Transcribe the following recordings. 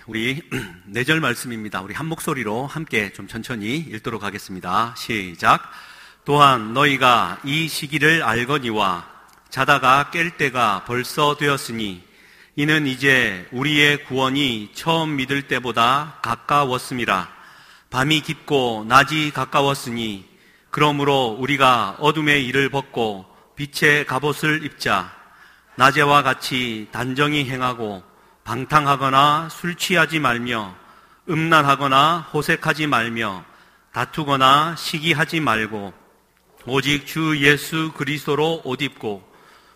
우리 4절 말씀입니다. 우리 한 목소리로 함께 좀 천천히 읽도록 하겠습니다. 시작. 또한 너희가 이 시기를 알거니와 자다가 깰 때가 벌써 되었으니 이는 이제 우리의 구원이 처음 믿을 때보다 가까웠음이라. 밤이 깊고 낮이 가까웠으니 그러므로 우리가 어둠의 일을 벗고 빛의 갑옷을 입자. 낮에와 같이 단정히 행하고 방탕하거나 술 취하지 말며 음란하거나 호색하지 말며 다투거나 시기하지 말고 오직 주 예수 그리스도로 옷 입고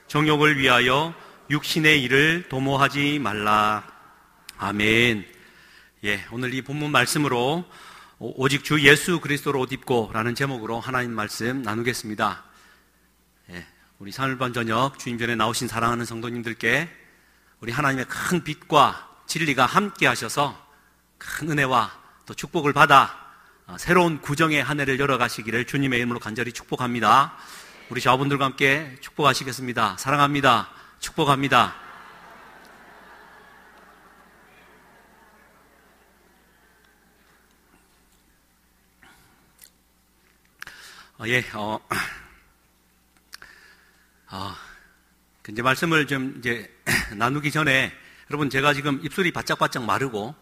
정욕을 위하여 육신의 일을 도모하지 말라. 아멘. 오늘 이 본문 말씀으로 오직 주 예수 그리스도로 옷 입고 라는 제목으로 하나님 말씀 나누겠습니다. 우리 사흘반 저녁 주님 전에 나오신 사랑하는 성도님들께 우리 하나님의 큰 빛과 진리가 함께 하셔서 큰 은혜와 또 축복을 받아 새로운 구정의 한 해를 열어가시기를 주님의 이름으로 간절히 축복합니다. 우리 자녀분들과 함께 축복하시겠습니다. 사랑합니다. 축복합니다. 이제 말씀을 좀 이제 나누기 전에 여러분, 제가 지금 입술이 바짝바짝 마르고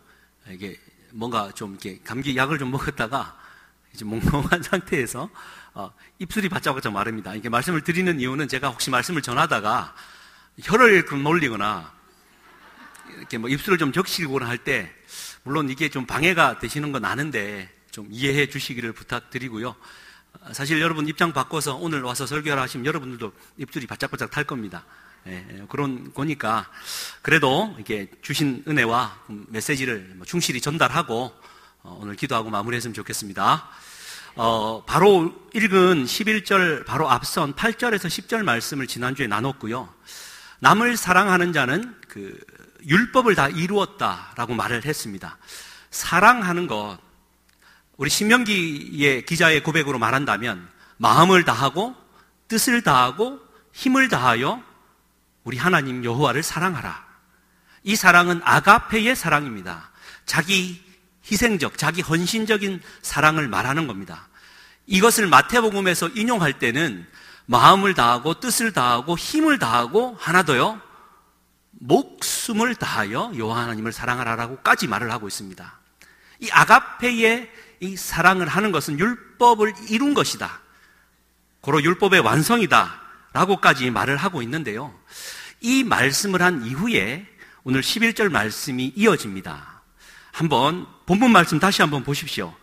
이게 뭔가 좀 이렇게 감기 약을 좀 먹었다가 이제 몽롱한 상태에서 입술이 바짝바짝 마릅니다. 이게 말씀을 드리는 이유는 제가 혹시 말씀을 전하다가 혀를 놀리거나 이렇게 뭐 입술을 좀 적시거나 할 때 물론 이게 좀 방해가 되시는 건 아는데 좀 이해해 주시기를 부탁드리고요. 사실 여러분 입장 바꿔서 오늘 와서 설교를 하시면 여러분들도 입술이 바짝바짝 탈 겁니다. 그런 거니까 그래도 이렇게 주신 은혜와 메시지를 충실히 전달하고 오늘 기도하고 마무리했으면 좋겠습니다. 바로 읽은 11절 바로 앞선 8절에서 10절 말씀을 지난주에 나눴고요. 남을 사랑하는 자는 그 율법을 다 이루었다라고 말을 했습니다. 사랑하는 것, 우리 신명기의 기자의 고백으로 말한다면 마음을 다하고 뜻을 다하고 힘을 다하여 우리 하나님 여호와를 사랑하라. 이 사랑은 아가페의 사랑입니다. 자기 희생적, 자기 헌신적인 사랑을 말하는 겁니다. 이것을 마태복음에서 인용할 때는 마음을 다하고 뜻을 다하고 힘을 다하고 하나 더요, 목숨을 다하여 여호와 하나님을 사랑하라라고까지 말을 하고 있습니다. 이 아가페의 이 사랑을 하는 것은 율법을 이룬 것이다. 고로 율법의 완성이다 라고까지 말을 하고 있는데요. 이 말씀을 한 이후에 오늘 11절 말씀이 이어집니다. 한번 본문 말씀 다시 한번 보십시오.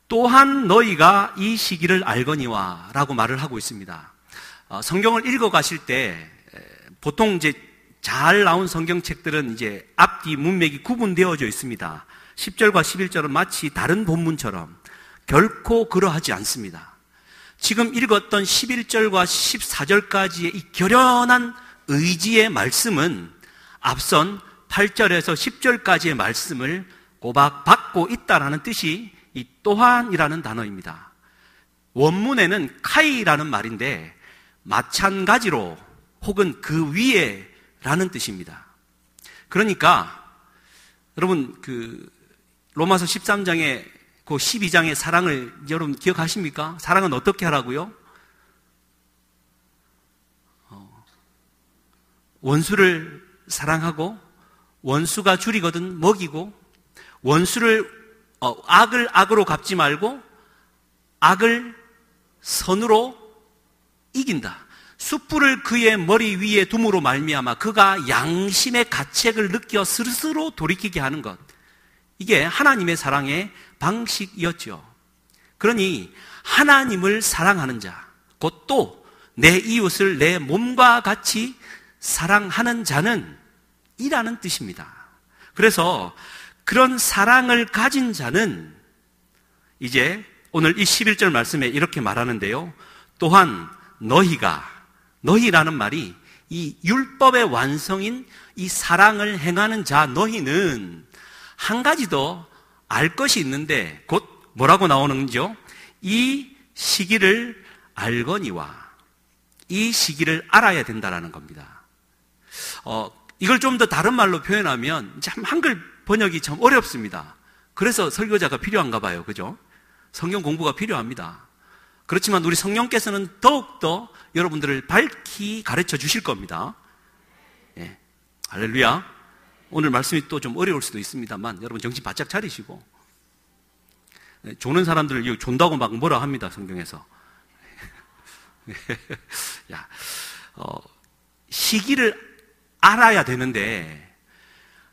또한 너희가 이 시기를 알거니와 라고 말을 하고 있습니다. 성경을 읽어 가실 때 보통 이제 잘 나온 성경책들은 이제 앞뒤 문맥이 구분되어져 있습니다. 10절과 11절은 마치 다른 본문처럼 결코 그러하지 않습니다. 지금 읽었던 11절과 14절까지의 이 결연한 의지의 말씀은 앞선 8절에서 10절까지의 말씀을 꼬박 받고 있다라는 뜻이 이 또한이라는 단어입니다. 원문에는 카이라는 말인데 마찬가지로 혹은 그 위에라는 뜻입니다. 그러니까 여러분 로마서 13장에 그 12장의 사랑을 여러분 기억하십니까? 사랑은 어떻게 하라고요? 원수를 사랑하고 원수가 줄이거든 먹이고 원수를 악을 악으로 갚지 말고 악을 선으로 이긴다. 숯불을 그의 머리 위에 둠으로 말미암아 그가 양심의 가책을 느껴 스스로 돌이키게 하는 것. 이게 하나님의 사랑의 방식이었죠. 그러니 하나님을 사랑하는 자, 곧 또 내 이웃을 내 몸과 같이 사랑하는 자는 이라는 뜻입니다. 그래서 그런 사랑을 가진 자는 이제 오늘 이 11절 말씀에 이렇게 말하는데요. 또한 너희라는 말이 이 율법의 완성인 이 사랑을 행하는 자 너희는 한 가지 더 알 것이 있는데 곧 뭐라고 나오는지요? 이 시기를 알거니와 이 시기를 알아야 된다라는 겁니다. 이걸 좀 더 다른 말로 표현하면 참 한글 번역이 참 어렵습니다. 그래서 설교자가 필요한가 봐요. 그죠? 성경 공부가 필요합니다. 그렇지만 우리 성령께서는 더욱더 여러분들을 밝히 가르쳐 주실 겁니다. 예. 할렐루야. 오늘 말씀이 또 좀 어려울 수도 있습니다만 여러분 정신 바짝 차리시고, 조는 사람들을 존다고 막 뭐라 합니다, 성경에서. 야, 시기를 알아야 되는데,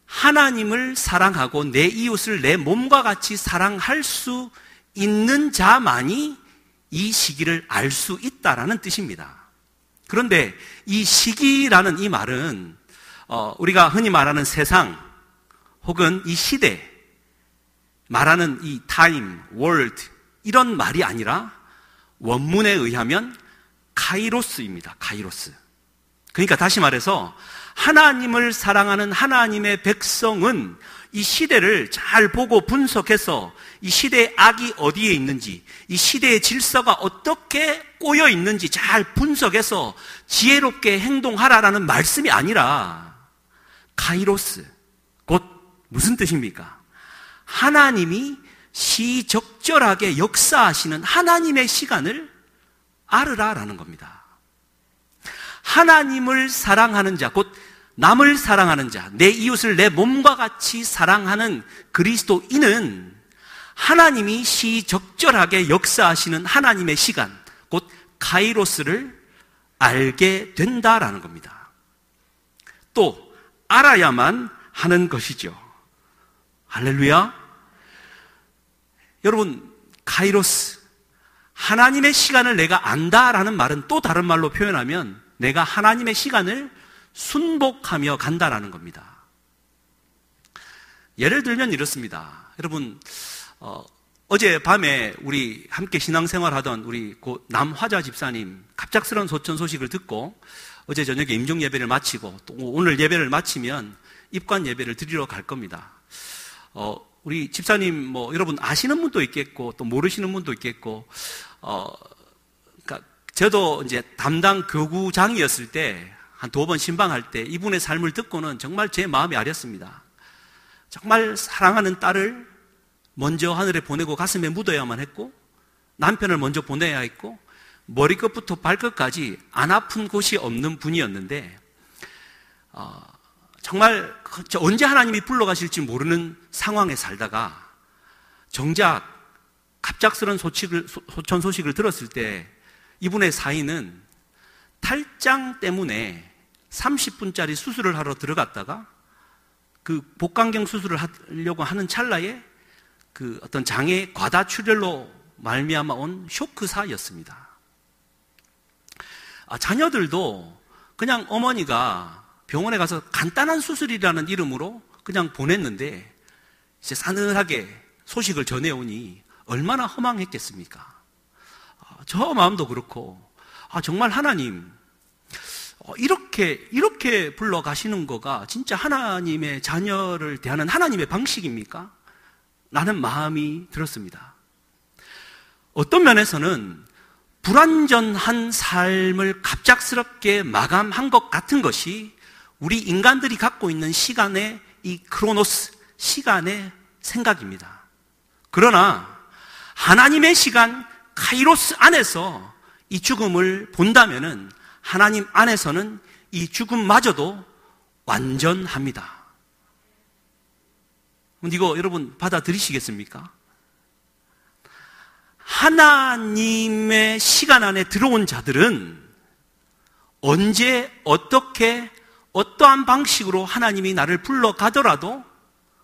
하나님을 사랑하고 내 이웃을 내 몸과 같이 사랑할 수 있는 자만이 이 시기를 알 수 있다라는 뜻입니다. 그런데 이 시기라는 이 말은 우리가 흔히 말하는 세상 혹은 이 시대 말하는 이 time, world 이런 말이 아니라 원문에 의하면 카이로스입니다. 카이로스. 그러니까 다시 말해서 하나님을 사랑하는 하나님의 백성은 이 시대를 잘 보고 분석해서 이 시대의 악이 어디에 있는지, 이 시대의 질서가 어떻게 꼬여 있는지 잘 분석해서 지혜롭게 행동하라라는 말씀이 아니라 카이로스, 곧 무슨 뜻입니까? 하나님이 시적절하게 역사하시는 하나님의 시간을 알으라라는 겁니다. 하나님을 사랑하는 자, 곧 남을 사랑하는 자, 내 이웃을 내 몸과 같이 사랑하는 그리스도인은 하나님이 시적절하게 역사하시는 하나님의 시간, 곧 카이로스를 알게 된다라는 겁니다. 또 알아야만 하는 것이죠. 할렐루야. 여러분, 카이로스, 하나님의 시간을 내가 안다라는 말은 또 다른 말로 표현하면 내가 하나님의 시간을 순복하며 간다라는 겁니다. 예를 들면 이렇습니다. 여러분, 어제 밤에 우리 함께 신앙생활하던 우리 남화자 집사님 갑작스러운 소천 소식을 듣고 어제 저녁에 임종 예배를 마치고 또 오늘 예배를 마치면 입관 예배를 드리러 갈 겁니다. 우리 집사님 여러분 아시는 분도 있겠고 또 모르시는 분도 있겠고, 그러니까 저도 이제 담당 교구장이었을 때 한 2번 신방할 때 이분의 삶을 듣고는 정말 제 마음이 아렸습니다. 정말 사랑하는 딸을 먼저 하늘에 보내고 가슴에 묻어야만 했고, 남편을 먼저 보내야 했고, 머리끝부터 발끝까지 안 아픈 곳이 없는 분이었는데, 정말 언제 하나님이 불러가실지 모르는 상황에 살다가 정작 갑작스러운 소천 소식을 들었을 때 이분의 사인은 탈장 때문에 30분짜리 수술을 하러 들어갔다가 그 복강경 수술을 하려고 하는 찰나에 그 어떤 장의 과다출혈로 말미암아 온 쇼크사였습니다. 자녀들도 그냥 어머니가 병원에 가서 간단한 수술이라는 이름으로 그냥 보냈는데 이제 싸늘하게 소식을 전해오니 얼마나 허망했겠습니까? 저 마음도 그렇고, 정말 하나님 이렇게 불러가시는 거가 진짜 하나님의 자녀를 대하는 하나님의 방식입니까? 라는 마음이 들었습니다. 어떤 면에서는 불완전한 삶을 갑작스럽게 마감한 것 같은 것이 우리 인간들이 갖고 있는 시간의 이 크로노스, 시간의 생각입니다. 그러나 하나님의 시간, 카이로스 안에서 이 죽음을 본다면은 하나님 안에서는 이 죽음마저도 완전합니다. 이거 여러분 받아들이시겠습니까? 하나님의 시간 안에 들어온 자들은 언제 어떻게 어떠한 방식으로 하나님이 나를 불러가더라도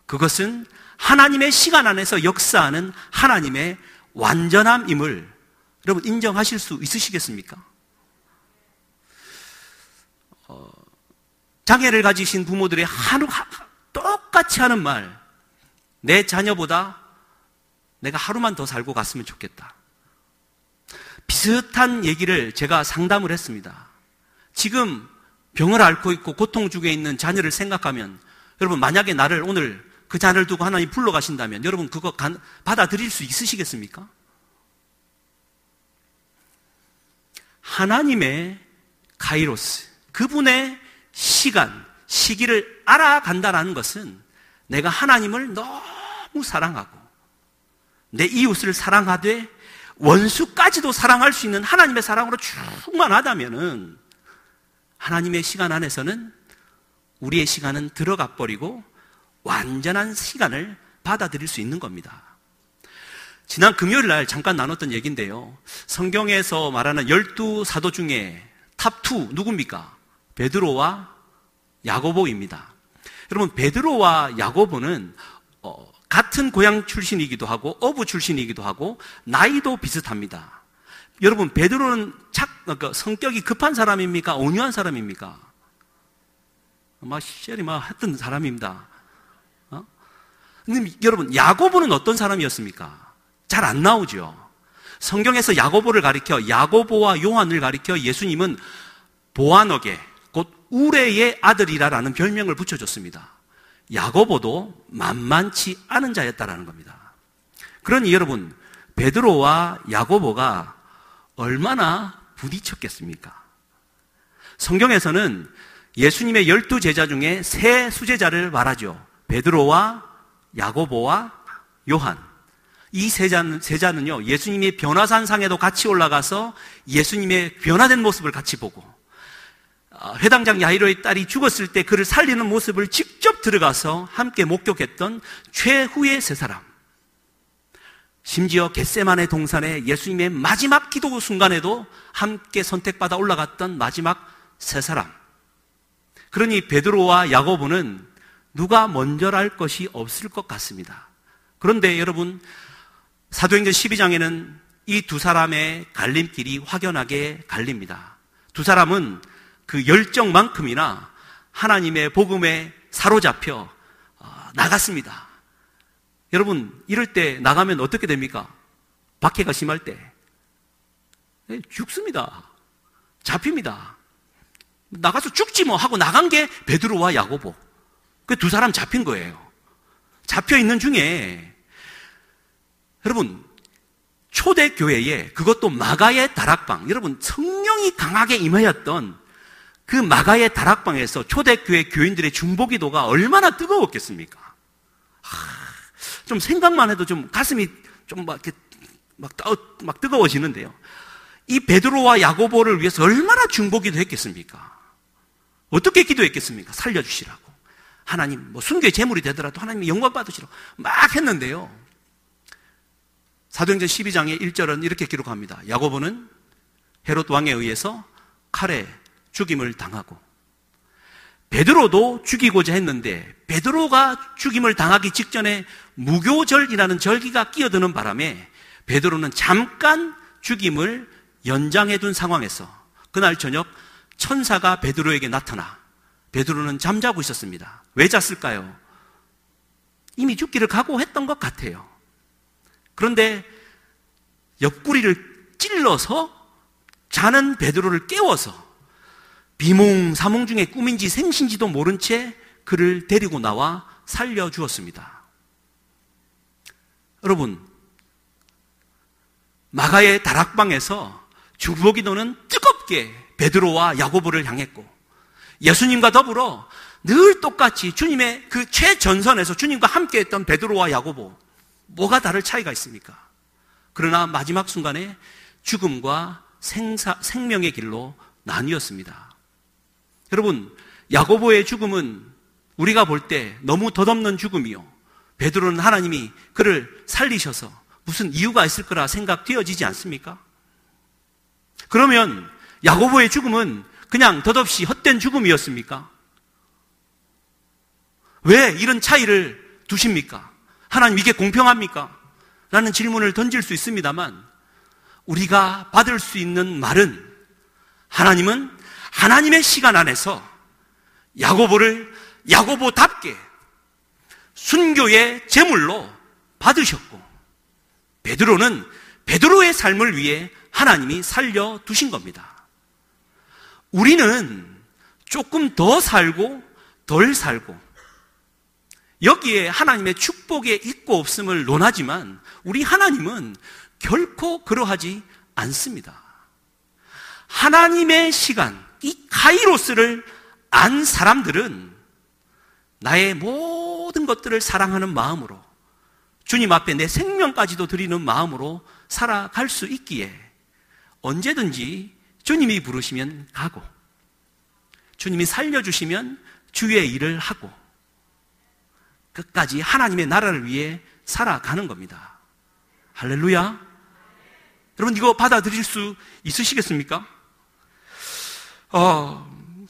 그것은 하나님의 시간 안에서 역사하는 하나님의 완전함임을 여러분 인정하실 수 있으시겠습니까? 장애를 가지신 부모들의 똑같이 하는 말, 내 자녀보다 내가 하루만 더 살고 갔으면 좋겠다. 비슷한 얘기를 제가 상담을 했습니다. 지금 병을 앓고 있고 고통 중에 있는 자녀를 생각하면 여러분 만약에 나를 오늘 그 자녀를 두고 하나님 불러가신다면 여러분 그거 받아들일 수 있으시겠습니까? 하나님의 카이로스, 그분의 시간, 시기를 알아간다라는 것은 내가 하나님을 너무 사랑하고 내 이웃을 사랑하되 원수까지도 사랑할 수 있는 하나님의 사랑으로 충만하다면은 하나님의 시간 안에서는 우리의 시간은 들어가 버리고 완전한 시간을 받아들일 수 있는 겁니다. 지난 금요일 날 잠깐 나눴던 얘기인데요. 성경에서 말하는 12사도 중에 탑2 누굽니까? 베드로와 야고보입니다. 여러분, 베드로와 야고보는 같은 고향 출신이기도 하고 어부 출신이기도 하고 나이도 비슷합니다. 여러분, 베드로는 성격이 급한 사람입니까? 온유한 사람입니까? 시절이 했던 사람입니다. 근데 여러분, 야고보는 어떤 사람이었습니까? 잘 안 나오죠. 성경에서 야고보를 가리켜, 야고보와 요한을 가리켜 예수님은 보아너게, 곧 우레의 아들이라는 별명을 붙여줬습니다. 야고보도 만만치 않은 자였다라는 겁니다. 그러니 여러분, 베드로와 야고보가 얼마나 부딪혔겠습니까? 성경에서는 예수님의 12제자 중에 3 수제자를 말하죠. 베드로와 야고보와 요한. 이 세자는요, 예수님이 변화산상에도 같이 올라가서 예수님의 변화된 모습을 같이 보고, 회당장 야이로의 딸이 죽었을 때 그를 살리는 모습을 직접 들어가서 함께 목격했던 최후의 3사람. 심지어 겟세마네 동산에 예수님의 마지막 기도 순간에도 함께 선택받아 올라갔던 마지막 3사람. 그러니 베드로와 야고보는 누가 먼저랄 것이 없을 것 같습니다. 그런데 여러분, 사도행전 12장에는 이 2 사람의 갈림길이 확연하게 갈립니다. 2 사람은 그 열정만큼이나 하나님의 복음에 사로잡혀 나갔습니다. 여러분, 이럴 때 나가면 어떻게 됩니까? 박해가 심할 때 죽습니다. 잡힙니다. 나가서 죽지 뭐 하고 나간 게 베드로와 야고보. 그 2 사람 잡힌 거예요. 잡혀 있는 중에 여러분, 초대교회에, 그것도 마가의 다락방, 여러분 성령이 강하게 임하였던 그 마가의 다락방에서 초대교회 교인들의 중보기도가 얼마나 뜨거웠겠습니까? 좀 생각만 해도 좀 가슴이 좀 막 뜨거워지는데요. 이 베드로와 야고보를 위해서 얼마나 중보기도 했겠습니까? 어떻게 기도했겠습니까? 살려주시라고. 하나님, 순교의 제물이 되더라도 하나님 영광 받으시라고 막 했는데요. 사도행전 12장의 1절은 이렇게 기록합니다. 야고보는 헤롯 왕에 의해서 칼에 죽임을 당하고, 베드로도 죽이고자 했는데 베드로가 죽임을 당하기 직전에 무교절이라는 절기가 끼어드는 바람에 베드로는 잠깐 죽임을 연장해둔 상황에서 그날 저녁 천사가 베드로에게 나타나 베드로는 잠자고 있었습니다. 왜 잤을까요? 이미 죽기를 각오했던 것 같아요. 그런데 옆구리를 찔러서 자는 베드로를 깨워서 비몽사몽 중에 꿈인지 생신지도 모른 채 그를 데리고 나와 살려주었습니다. 여러분, 마가의 다락방에서 중보기도는 뜨겁게 베드로와 야고보를 향했고, 예수님과 더불어 늘 똑같이 주님의 그 최전선에서 주님과 함께했던 베드로와 야고보, 뭐가 다를 차이가 있습니까? 그러나 마지막 순간에 죽음과 생명의 길로 나뉘었습니다. 여러분, 야고보의 죽음은 우리가 볼 때 너무 덧없는 죽음이요, 베드로는 하나님이 그를 살리셔서 무슨 이유가 있을 거라 생각되어지지 않습니까? 그러면 야고보의 죽음은 그냥 덧없이 헛된 죽음이었습니까? 왜 이런 차이를 두십니까? 하나님, 이게 공평합니까? 라는 질문을 던질 수 있습니다만, 우리가 받을 수 있는 말은, 하나님은 하나님의 시간 안에서 야고보를 야고보답게 순교의 제물로 받으셨고, 베드로는 베드로의 삶을 위해 하나님이 살려두신 겁니다. 우리는 조금 더 살고 덜 살고, 여기에 하나님의 축복의 있고 없음을 논하지만 우리 하나님은 결코 그러하지 않습니다. 하나님의 시간, 이 카이로스를 안 사람들은 나의 모든 모든 것들을 사랑하는 마음으로, 주님 앞에 내 생명까지도 드리는 마음으로 살아갈 수 있기에 언제든지 주님이 부르시면 가고, 주님이 살려주시면 주의 일을 하고, 끝까지 하나님의 나라를 위해 살아가는 겁니다. 할렐루야. 여러분, 이거 받아들일 수 있으시겠습니까?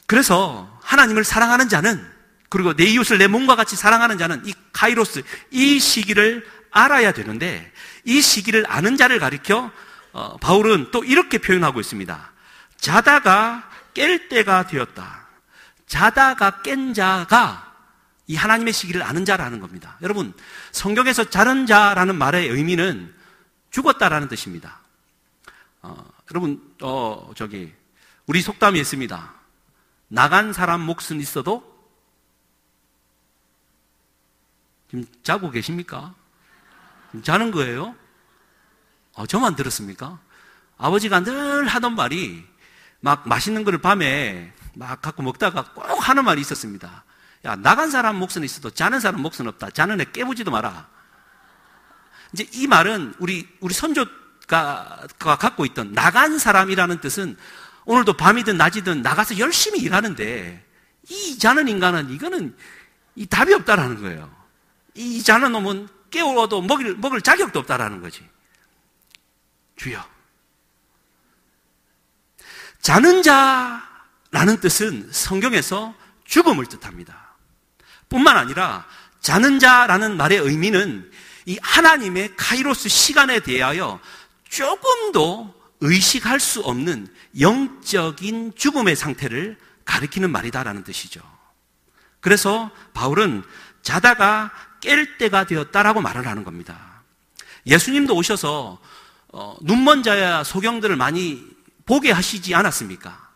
그래서 하나님을 사랑하는 자는, 그리고 내 이웃을 내 몸과 같이 사랑하는 자는 이 카이로스, 이 시기를 알아야 되는데, 이 시기를 아는 자를 가리켜 바울은 또 이렇게 표현하고 있습니다. 자다가 깰 때가 되었다. 자다가 깬 자가 이 하나님의 시기를 아는 자라는 겁니다. 여러분, 성경에서 자는 자라는 말의 의미는 죽었다라는 뜻입니다. 여러분, 우리 속담이 있습니다. 나간 사람 몫은 있어도, 지금 자고 계십니까? 지금 자는 거예요? 저만 들었습니까? 아버지가 늘 하던 말이, 막 맛있는 거를 밤에 막 갖고 먹다가 꼭 하는 말이 있었습니다. 야, 나간 사람 몫은 있어도 자는 사람 몫은 없다. 자는 애 깨부지도 마라. 이제 이 말은 우리 선조가 갖고 있던 나간 사람이라는 뜻은 오늘도 밤이든 낮이든 나가서 열심히 일하는데, 이 자는 인간은 이거는 이 답이 없다라는 거예요. 이 자는 놈은 깨워도 먹을 자격도 없다라는 거지. 주여. 자는 자라는 뜻은 성경에서 죽음을 뜻합니다. 뿐만 아니라 자는 자라는 말의 의미는 이 하나님의 카이로스 시간에 대하여 조금도 의식할 수 없는 영적인 죽음의 상태를 가리키는 말이다라는 뜻이죠. 그래서 바울은 자다가 깰 때가 되었다라고 말을 하는 겁니다. 예수님도 오셔서 눈먼 자야 소경들을 많이 보게 하시지 않았습니까?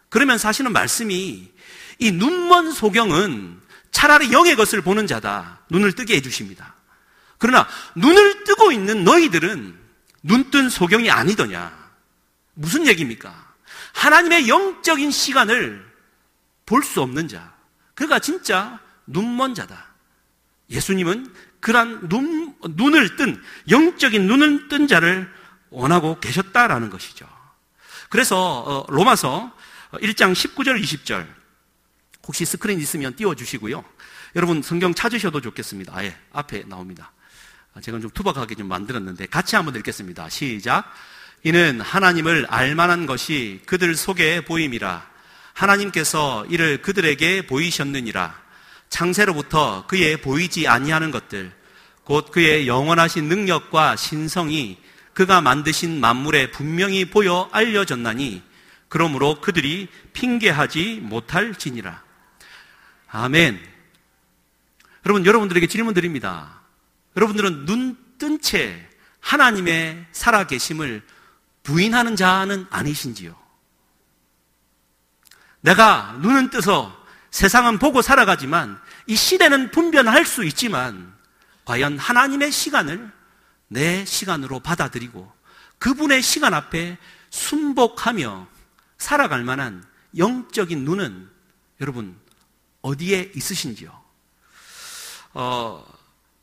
그러면 사실은 말씀이 이 눈먼 소경은 차라리 영의 것을 보는 자다. 눈을 뜨게 해주십니다. 그러나 눈을 뜨고 있는 너희들은 눈뜬 소경이 아니더냐. 무슨 얘기입니까? 하나님의 영적인 시간을 볼 수 없는 자, 그가 진짜 눈먼 자다. 예수님은 그러한 눈을 뜬, 영적인 눈을 뜬 자를 원하고 계셨다라는 것이죠. 그래서 로마서 1장 19절 20절 혹시 스크린 있으면 띄워주시고요. 여러분 성경 찾으셔도 좋겠습니다. 아예 앞에 나옵니다. 제가 좀 투박하게 좀 만들었는데 같이 한번 읽겠습니다. 시작. 이는 하나님을 알만한 것이 그들 속에 보임이라. 하나님께서 이를 그들에게 보이셨느니라. 창세로부터 그의 보이지 아니하는 것들 곧 그의 영원하신 능력과 신성이 그가 만드신 만물에 분명히 보여 알려졌나니 그러므로 그들이 핑계하지 못할지니라. 아멘. 여러분들에게 질문 드립니다. 여러분들은 눈 뜬 채 하나님의 살아계심을 부인하는 자는 아니신지요? 내가 눈은 뜨서 세상은 보고 살아가지만 이 시대는 분별할 수 있지만 과연 하나님의 시간을 내 시간으로 받아들이고 그분의 시간 앞에 순복하며 살아갈 만한 영적인 눈은 여러분 어디에 있으신지요?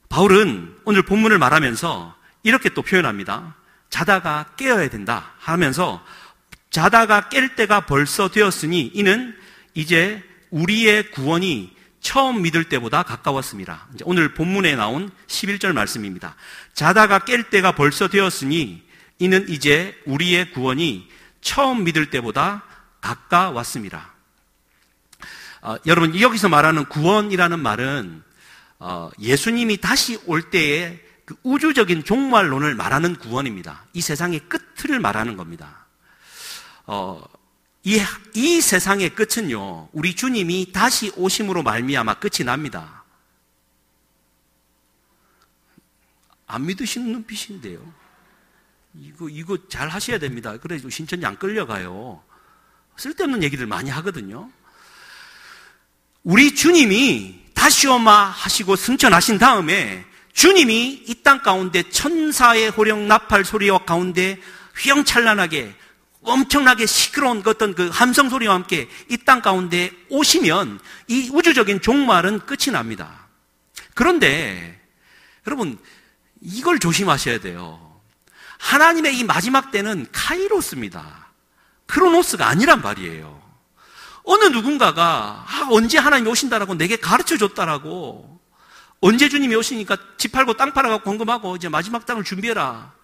바울은 오늘 본문을 말하면서 이렇게 또 표현합니다. 자다가 깨어야 된다 하면서 자다가 깰 때가 벌써 되었으니 이는 이제 우리의 구원이 처음 믿을 때보다 가까웠습니다. 오늘 본문에 나온 11절 말씀입니다. 자다가 깰 때가 벌써 되었으니 이는 이제 우리의 구원이 처음 믿을 때보다 가까웠습니다. 여러분 여기서 말하는 구원이라는 말은 예수님이 다시 올 때의 그 우주적인 종말론을 말하는 구원입니다. 이 세상의 끝을 말하는 겁니다. 이 세상의 끝은요, 우리 주님이 다시 오심으로 말미암아 끝이 납니다. 안 믿으시는 눈빛인데요. 이거 잘 하셔야 됩니다. 그래서 신천지 안 끌려가요. 쓸데없는 얘기들 많이 하거든요. 우리 주님이 다시 오마 하시고 승천하신 다음에 주님이 이 땅 가운데 천사의 호령 나팔 소리와 가운데 휘황찬란하게 엄청나게 시끄러운 어떤 그 함성 소리와 함께 이 땅 가운데 오시면 이 우주적인 종말은 끝이 납니다. 그런데 여러분, 이걸 조심하셔야 돼요. 하나님의 이 마지막 때는 카이로스입니다. 크로노스가 아니란 말이에요. 어느 누군가가 언제 하나님이 오신다라고 내게 가르쳐줬다라고, 언제 주님이 오시니까 집 팔고 땅 팔아갖고 헌금하고 이제 마지막 땅을 준비해라.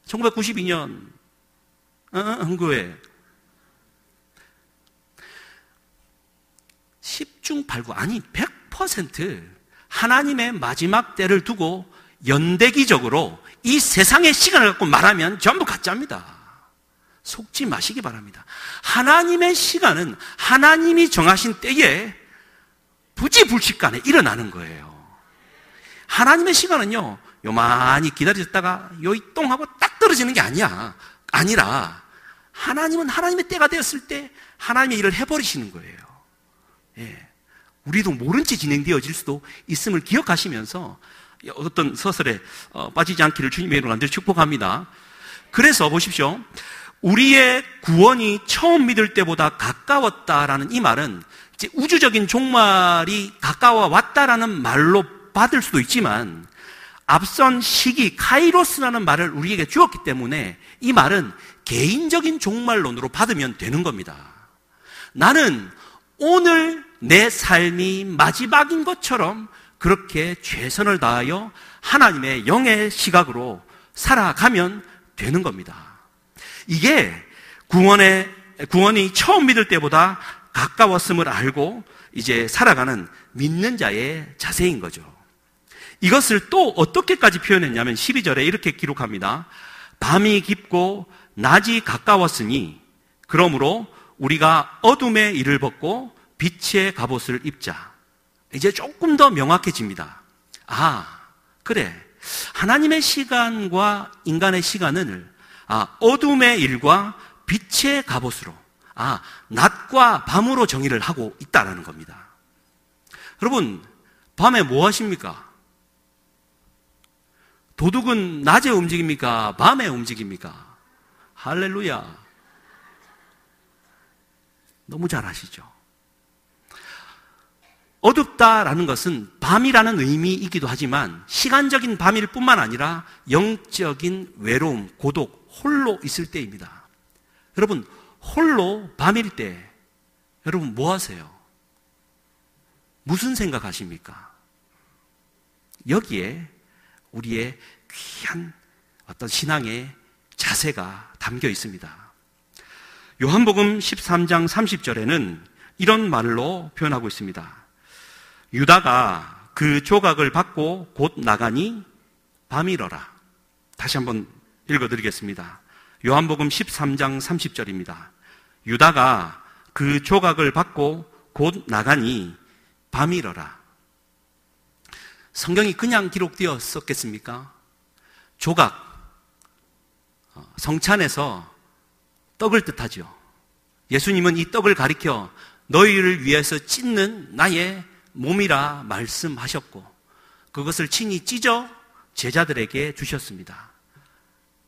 1992년 헌금회 10중 8구, 아니 100% 하나님의 마지막 때를 두고 연대기적으로 이 세상의 시간을 갖고 말하면 전부 가짜입니다. 속지 마시기 바랍니다. 하나님의 시간은 하나님이 정하신 때에 부지불식간에 일어나는 거예요. 하나님의 시간은요, 요만히 기다리셨다가 요이똥하고 딱 떨어지는 게 아니라 하나님은 하나님의 때가 되었을 때 하나님의 일을 해버리시는 거예요. 예. 우리도 모른 채 진행되어질 수도 있음을 기억하시면서 어떤 서설에 빠지지 않기를 주님의 이름으로 간절히 축복합니다. 그래서 보십시오. 우리의 구원이 처음 믿을 때보다 가까웠다라는 이 말은 이제 우주적인 종말이 가까워 왔다라는 말로 받을 수도 있지만, 앞선 시기 카이로스라는 말을 우리에게 주었기 때문에 이 말은 개인적인 종말론으로 받으면 되는 겁니다. 나는 오늘 내 삶이 마지막인 것처럼 그렇게 최선을 다하여 하나님의 영의 시각으로 살아가면 되는 겁니다. 이게 구원이 처음 믿을 때보다 가까웠음을 알고 이제 살아가는 믿는 자의 자세인 거죠. 이것을 또 어떻게까지 표현했냐면 12절에 이렇게 기록합니다. 밤이 깊고 낮이 가까웠으니 그러므로 우리가 어둠의 일을 벗고 빛의 갑옷을 입자. 이제 조금 더 명확해집니다. 그래. 하나님의 시간과 인간의 시간을 어둠의 일과 빛의 갑옷으로, 낮과 밤으로 정의를 하고 있다는 겁니다. 여러분, 밤에 뭐 하십니까? 도둑은 낮에 움직입니까? 밤에 움직입니까? 할렐루야. 너무 잘 아시죠? 어둡다라는 것은 밤이라는 의미이기도 하지만 시간적인 밤일 뿐만 아니라 영적인 외로움, 고독, 홀로 있을 때입니다. 여러분, 홀로 밤일 때 여러분 뭐 하세요? 무슨 생각하십니까? 여기에 우리의 귀한 어떤 신앙의 자세가 담겨 있습니다. 요한복음 13장 30절에는 이런 말로 표현하고 있습니다. 유다가 그 조각을 받고 곧 나가니 밤이러라. 다시 한번 읽어드리겠습니다. 요한복음 13장 30절입니다. 유다가 그 조각을 받고 곧 나가니 밤이러라. 성경이 그냥 기록되었었겠습니까? 조각, 성찬에서 떡을 뜻하죠. 예수님은 이 떡을 가리켜 너희를 위해서 찢는 나의 몸이라 말씀하셨고 그것을 친히 찢어 제자들에게 주셨습니다.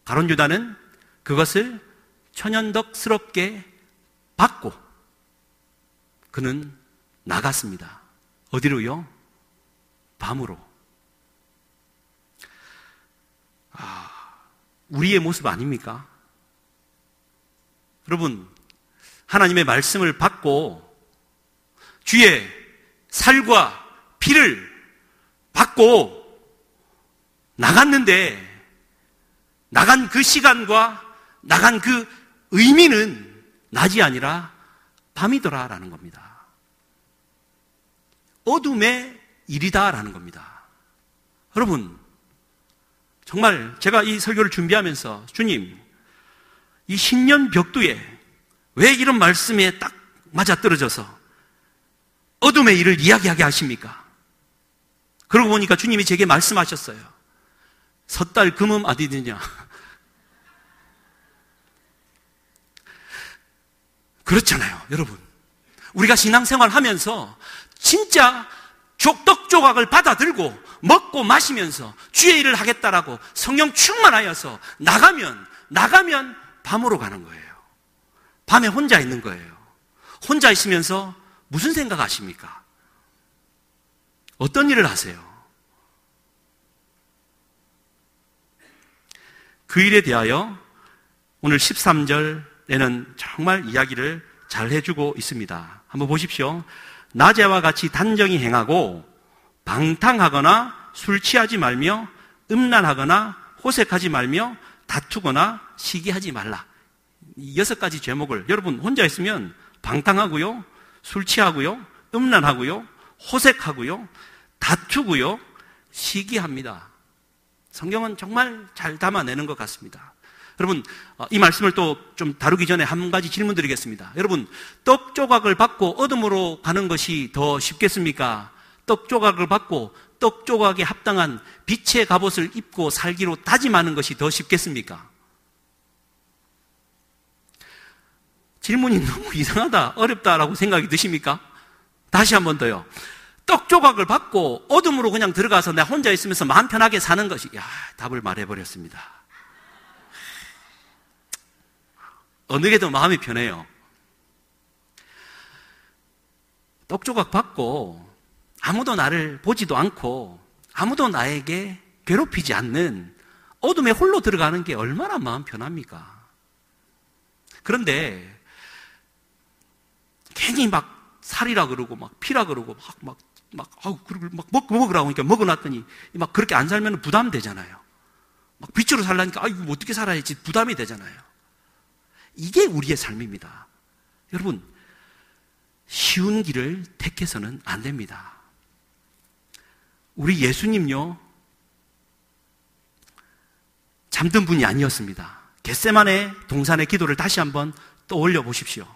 가룟 유다는 그것을 천연덕스럽게 받고 그는 나갔습니다. 어디로요? 밤으로. 우리의 모습 아닙니까? 여러분, 하나님의 말씀을 받고 주의 살과 피를 받고 나갔는데 나간 그 시간과 나간 그 의미는 낮이 아니라 밤이더라라는 겁니다. 어둠의 일이다라는 겁니다. 여러분, 정말 제가 이 설교를 준비하면서 주님, 이 신년 벽두에 왜 이런 말씀에 딱 맞아떨어져서 어둠의 일을 이야기하게 하십니까? 그러고 보니까 주님이 제게 말씀하셨어요. 섣달 금음 어디느냐. 그렇잖아요, 여러분. 우리가 신앙생활 하면서 진짜 떡 조각을 받아들고 먹고 마시면서 주의 일을 하겠다라고 성령 충만하여서 나가면 밤으로 가는 거예요. 밤에 혼자 있는 거예요. 혼자 있으면서 무슨 생각하십니까? 어떤 일을 하세요? 그 일에 대하여 오늘 13절에는 정말 이야기를 잘 해주고 있습니다. 한번 보십시오. 낮에와 같이 단정히 행하고 방탕하거나 술 취하지 말며 음란하거나 호색하지 말며 다투거나 시기하지 말라. 이 6가지 제목을 여러분 혼자 있으면 방탕하고요, 술 취하고요, 음란하고요, 호색하고요, 다투고요, 시기합니다. 성경은 정말 잘 담아내는 것 같습니다. 여러분, 이 말씀을 또 좀 다루기 전에 한 가지 질문 드리겠습니다. 여러분, 떡 조각을 받고 어둠으로 가는 것이 더 쉽겠습니까? 떡 조각을 받고 떡 조각에 합당한 빛의 갑옷을 입고 살기로 다짐하는 것이 더 쉽겠습니까? 질문이 너무 이상하다, 어렵다라고 생각이 드십니까? 다시 한 번 더요. 떡 조각을 받고 어둠으로 그냥 들어가서 내가 혼자 있으면서 마음 편하게 사는 것이, 답을 말해버렸습니다. 어느 게 더 마음이 편해요? 떡 조각 받고 아무도 나를 보지도 않고 아무도 나에게 괴롭히지 않는 어둠에 홀로 들어가는 게 얼마나 마음 편합니까? 그런데 괜히 막 살이라 그러고 막 피라 그러고 막 먹으라고 하니까 먹어놨더니 막 그렇게 안 살면 부담되잖아요. 막 빛으로 살라니까 이거 어떻게 살아야지 부담이 되잖아요. 이게 우리의 삶입니다. 여러분, 쉬운 길을 택해서는 안 됩니다. 우리 예수님요, 잠든 분이 아니었습니다. 겟세마네 동산의 기도를 다시 한번 떠올려 보십시오.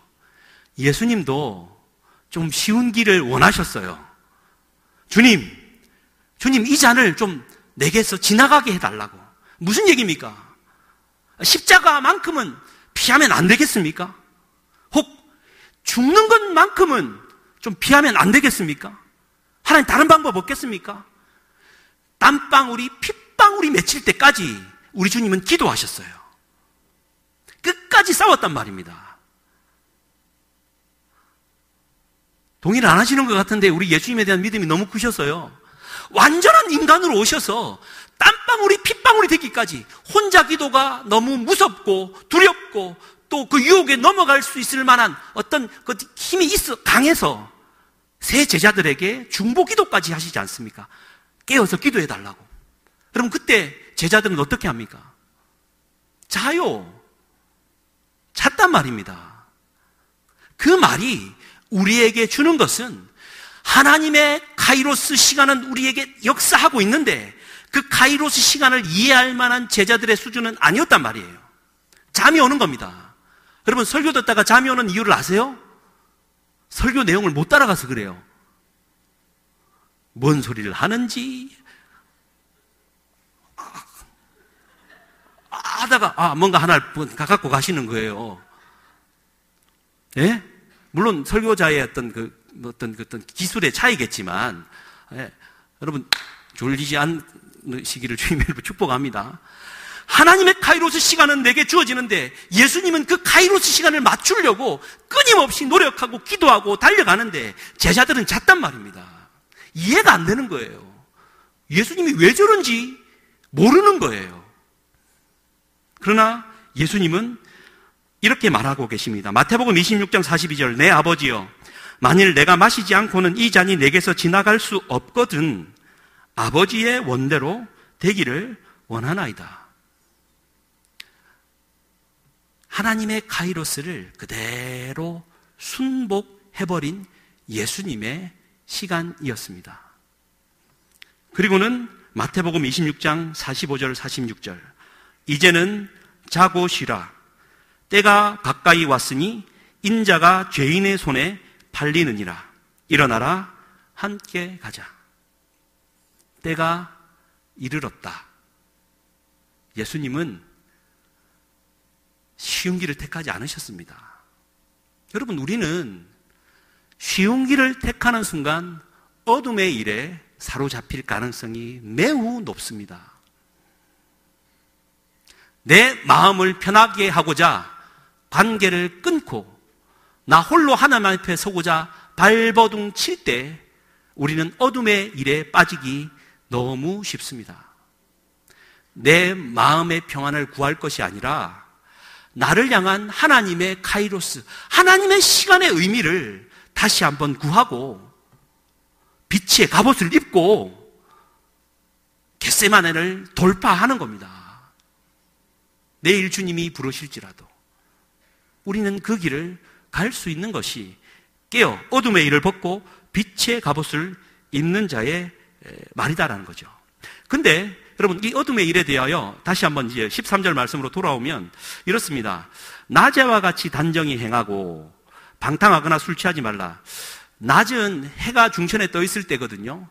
예수님도 좀 쉬운 길을 원하셨어요. 주님, 이 잔을 좀 내게서 지나가게 해달라고. 무슨 얘기입니까? 십자가만큼은 피하면 안 되겠습니까? 혹 죽는 것만큼은 좀 피하면 안 되겠습니까? 하나님 다른 방법 없겠습니까? 땀방울이 핏방울이 맺힐 때까지 우리 주님은 기도하셨어요. 끝까지 싸웠단 말입니다. 동의를 안 하시는 것 같은데 우리 예수님에 대한 믿음이 너무 크셨어요. 완전한 인간으로 오셔서 땀방울이 핏방울이 되기까지 혼자 기도가 너무 무섭고 두렵고 또 그 유혹에 넘어갈 수 있을 만한 어떤 그 힘이 강해서 새 제자들에게 중보 기도까지 하시지 않습니까? 깨어서 기도해 달라고. 그럼 그때 제자들은 어떻게 합니까? 자요. 잤단 말입니다. 그 말이 우리에게 주는 것은 하나님의 카이로스 시간은 우리에게 역사하고 있는데 그 카이로스 시간을 이해할 만한 제자들의 수준은 아니었단 말이에요. 잠이 오는 겁니다. 여러분, 설교 듣다가 잠이 오는 이유를 아세요? 설교 내용을 못 따라가서 그래요. 뭔 소리를 하는지 하다가 뭔가 하나를 갖고 가시는 거예요. 예? 물론 설교자의 어떤 기술의 차이겠지만, 여러분 졸리지 않으시기를 주님의 이름으로 축복합니다. 하나님의 카이로스 시간은 내게 주어지는데 예수님은 그 카이로스 시간을 맞추려고 끊임없이 노력하고 기도하고 달려가는데 제자들은 잤단 말입니다. 이해가 안 되는 거예요. 예수님이 왜 저런지 모르는 거예요. 그러나 예수님은 이렇게 말하고 계십니다. 마태복음 26장 42절, 내 아버지여, 만일 내가 마시지 않고는 이 잔이 내게서 지나갈 수 없거든 아버지의 원대로 되기를 원하나이다. 하나님의 카이로스를 그대로 순복해버린 예수님의 시간이었습니다. 그리고는 마태복음 26장 45절 46절, 이제는 자고 쉬라. 때가 가까이 왔으니 인자가 죄인의 손에 팔리느니라. 일어나라, 함께 가자. 때가 이르렀다. 예수님은 쉬운 길을 택하지 않으셨습니다. 여러분, 우리는 쉬운 길을 택하는 순간 어둠의 일에 사로잡힐 가능성이 매우 높습니다. 내 마음을 편하게 하고자 관계를 끊고 나 홀로 하나님 앞에 서고자 발버둥 칠 때 우리는 어둠의 일에 빠지기 너무 쉽습니다. 내 마음의 평안을 구할 것이 아니라 나를 향한 하나님의 카이로스, 하나님의 시간의 의미를 다시 한번 구하고 빛의 갑옷을 입고 겟세마네를 돌파하는 겁니다. 내일 주님이 부르실지라도 우리는 그 길을 갈 수 있는 것이 깨어 어둠의 일을 벗고 빛의 갑옷을 입는 자의 말이다라는 거죠. 근데 여러분, 이 어둠의 일에 대하여 다시 한번 이제 13절 말씀으로 돌아오면 이렇습니다. 낮에와 같이 단정히 행하고 방탕하거나 술 취하지 말라. 낮은 해가 중천에 떠 있을 때거든요.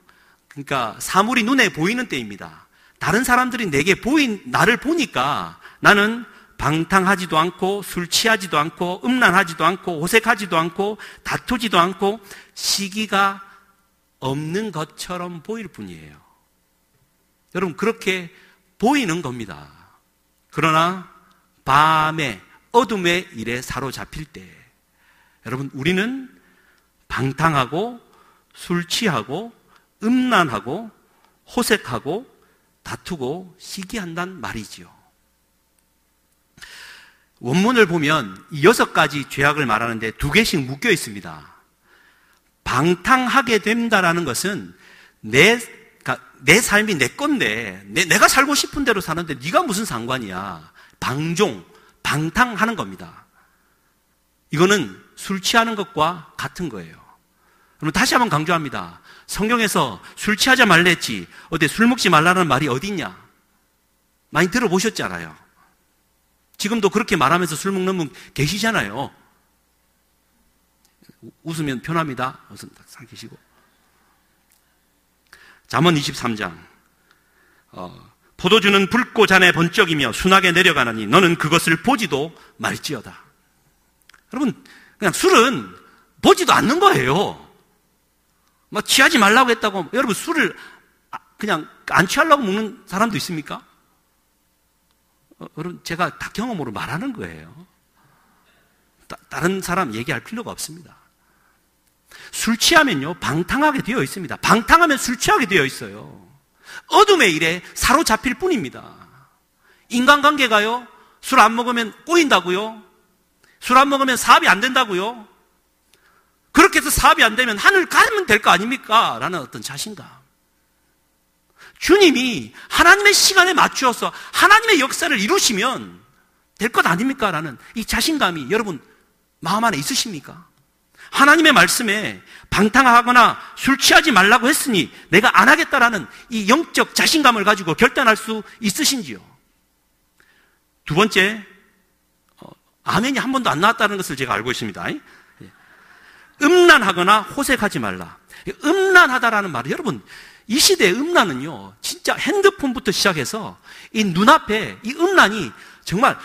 그러니까 사물이 눈에 보이는 때입니다. 다른 사람들이 내게 나를 보니까 나는 방탕하지도 않고 술 취하지도 않고 음란하지도 않고 호색하지도 않고 다투지도 않고 시기가 없는 것처럼 보일 뿐이에요. 여러분, 그렇게 보이는 겁니다. 그러나 밤에 어둠의 일에 사로잡힐 때 여러분, 우리는 방탕하고 술 취하고 음란하고 호색하고 다투고 시기한단 말이지요. 원문을 보면 이 6가지 죄악을 말하는데 2개씩 묶여 있습니다. 방탕하게 된다라는 것은 내 삶이 내 건데 내가 살고 싶은 대로 사는데 네가 무슨 상관이야. 방탕하는 겁니다. 이거는 술 취하는 것과 같은 거예요. 그럼 다시 한번 강조합니다. 성경에서 술 취하지 말랬지 어디 술 먹지 말라는 말이 어디 있냐? 많이 들어보셨잖아요. 지금도 그렇게 말하면서 술 먹는 분 계시잖아요. 웃으면 편합니다. 웃음 딱 삼키시고. 잠언 23장. 포도주는 붉고 잔에 번쩍이며 순하게 내려가느니 너는 그것을 보지도 말지어다. 여러분, 그냥 술은 보지도 않는 거예요. 막 취하지 말라고 했다고, 여러분 술을 그냥 안 취하려고 먹는 사람도 있습니까? 여러분, 제가 다 경험으로 말하는 거예요. 다른 사람 얘기할 필요가 없습니다. 술 취하면요, 방탕하게 되어 있습니다. 방탕하면 술 취하게 되어 있어요. 어둠의 일에 사로잡힐 뿐입니다. 인간관계가요, 술 안 먹으면 꼬인다고요? 술 안 먹으면 사업이 안 된다고요? 그렇게 해서 사업이 안 되면 하늘 가면 될 거 아닙니까? 라는 어떤 자신감. 주님이 하나님의 시간에 맞추어서 하나님의 역사를 이루시면 될 것 아닙니까? 라는 이 자신감이 여러분 마음 안에 있으십니까? 하나님의 말씀에 방탕하거나 술 취하지 말라고 했으니 내가 안 하겠다라는 이 영적 자신감을 가지고 결단할 수 있으신지요? 2번째, 아멘이 한 번도 안 나왔다는 것을 제가 알고 있습니다. 음란하거나 호색하지 말라. 음란하다라는 말은 여러분, 이 시대의 음란은요, 진짜 핸드폰부터 시작해서 이 눈앞에 이 음란이 정말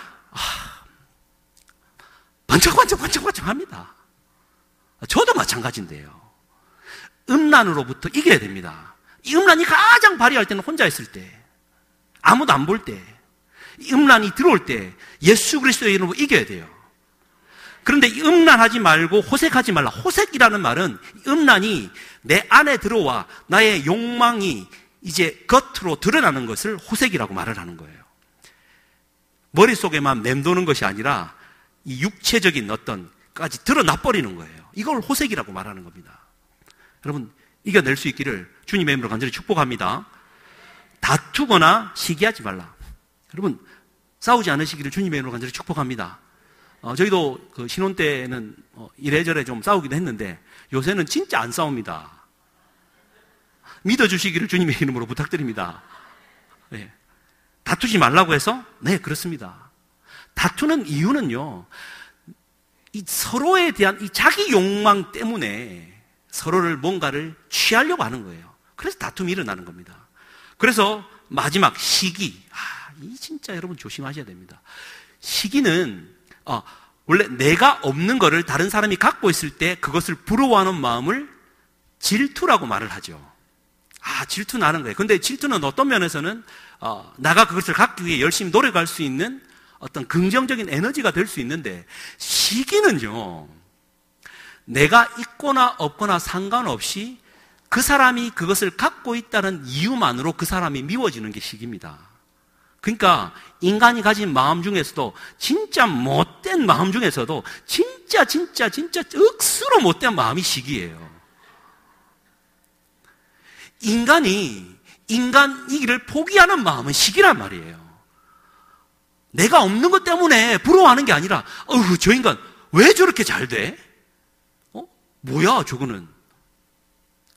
반짝반짝합니다. 저도 마찬가지인데요. 음란으로부터 이겨야 됩니다. 이 음란이 가장 발휘할 때는 혼자 있을 때, 아무도 안 볼 때, 이 음란이 들어올 때 예수 그리스도의 이름으로 이겨야 돼요. 그런데 이 음란하지 말고 호색하지 말라. 호색이라는 말은 음란이 내 안에 들어와 나의 욕망이 이제 겉으로 드러나는 것을 호색이라고 말을 하는 거예요. 머릿속에만 맴도는 것이 아니라 이 육체적인 어떤까지 드러나 버리는 거예요. 이걸 호색이라고 말하는 겁니다. 여러분, 이겨낼 수 있기를 주님의 이름으로 간절히 축복합니다. 다투거나 시기하지 말라. 여러분, 싸우지 않으시기를 주님의 이름으로 간절히 축복합니다. 저희도 그 신혼 때는 이래저래 좀 싸우기도 했는데 요새는 진짜 안 싸웁니다. 믿어주시기를 주님의 이름으로 부탁드립니다. 네. 다투지 말라고 해서? 네, 그렇습니다. 다투는 이유는요, 이 서로에 대한 이 자기 욕망 때문에 서로를 뭔가를 취하려고 하는 거예요. 그래서 다툼이 일어나는 겁니다. 그래서 마지막 시기. 이 진짜 여러분 조심하셔야 됩니다. 시기는 원래 내가 없는 거를 다른 사람이 갖고 있을 때 그것을 부러워하는 마음을 질투라고 말을 하죠. 질투 나는 거예요. 근데 질투는 어떤 면에서는 나가 그것을 갖기 위해 열심히 노력할 수 있는 어떤 긍정적인 에너지가 될 수 있는데, 시기는요, 내가 있거나 없거나 상관없이 그 사람이 그것을 갖고 있다는 이유만으로 그 사람이 미워지는 게 시기입니다. 그러니까 인간이 가진 마음 중에서도 진짜 못된 마음 중에서도 진짜 억수로 못된 마음이 시기예요. 인간이 인간이기를 포기하는 마음은 시기란 말이에요. 내가 없는 것 때문에 부러워하는 게 아니라 저 인간 왜 저렇게 잘 돼? 뭐야 저거는.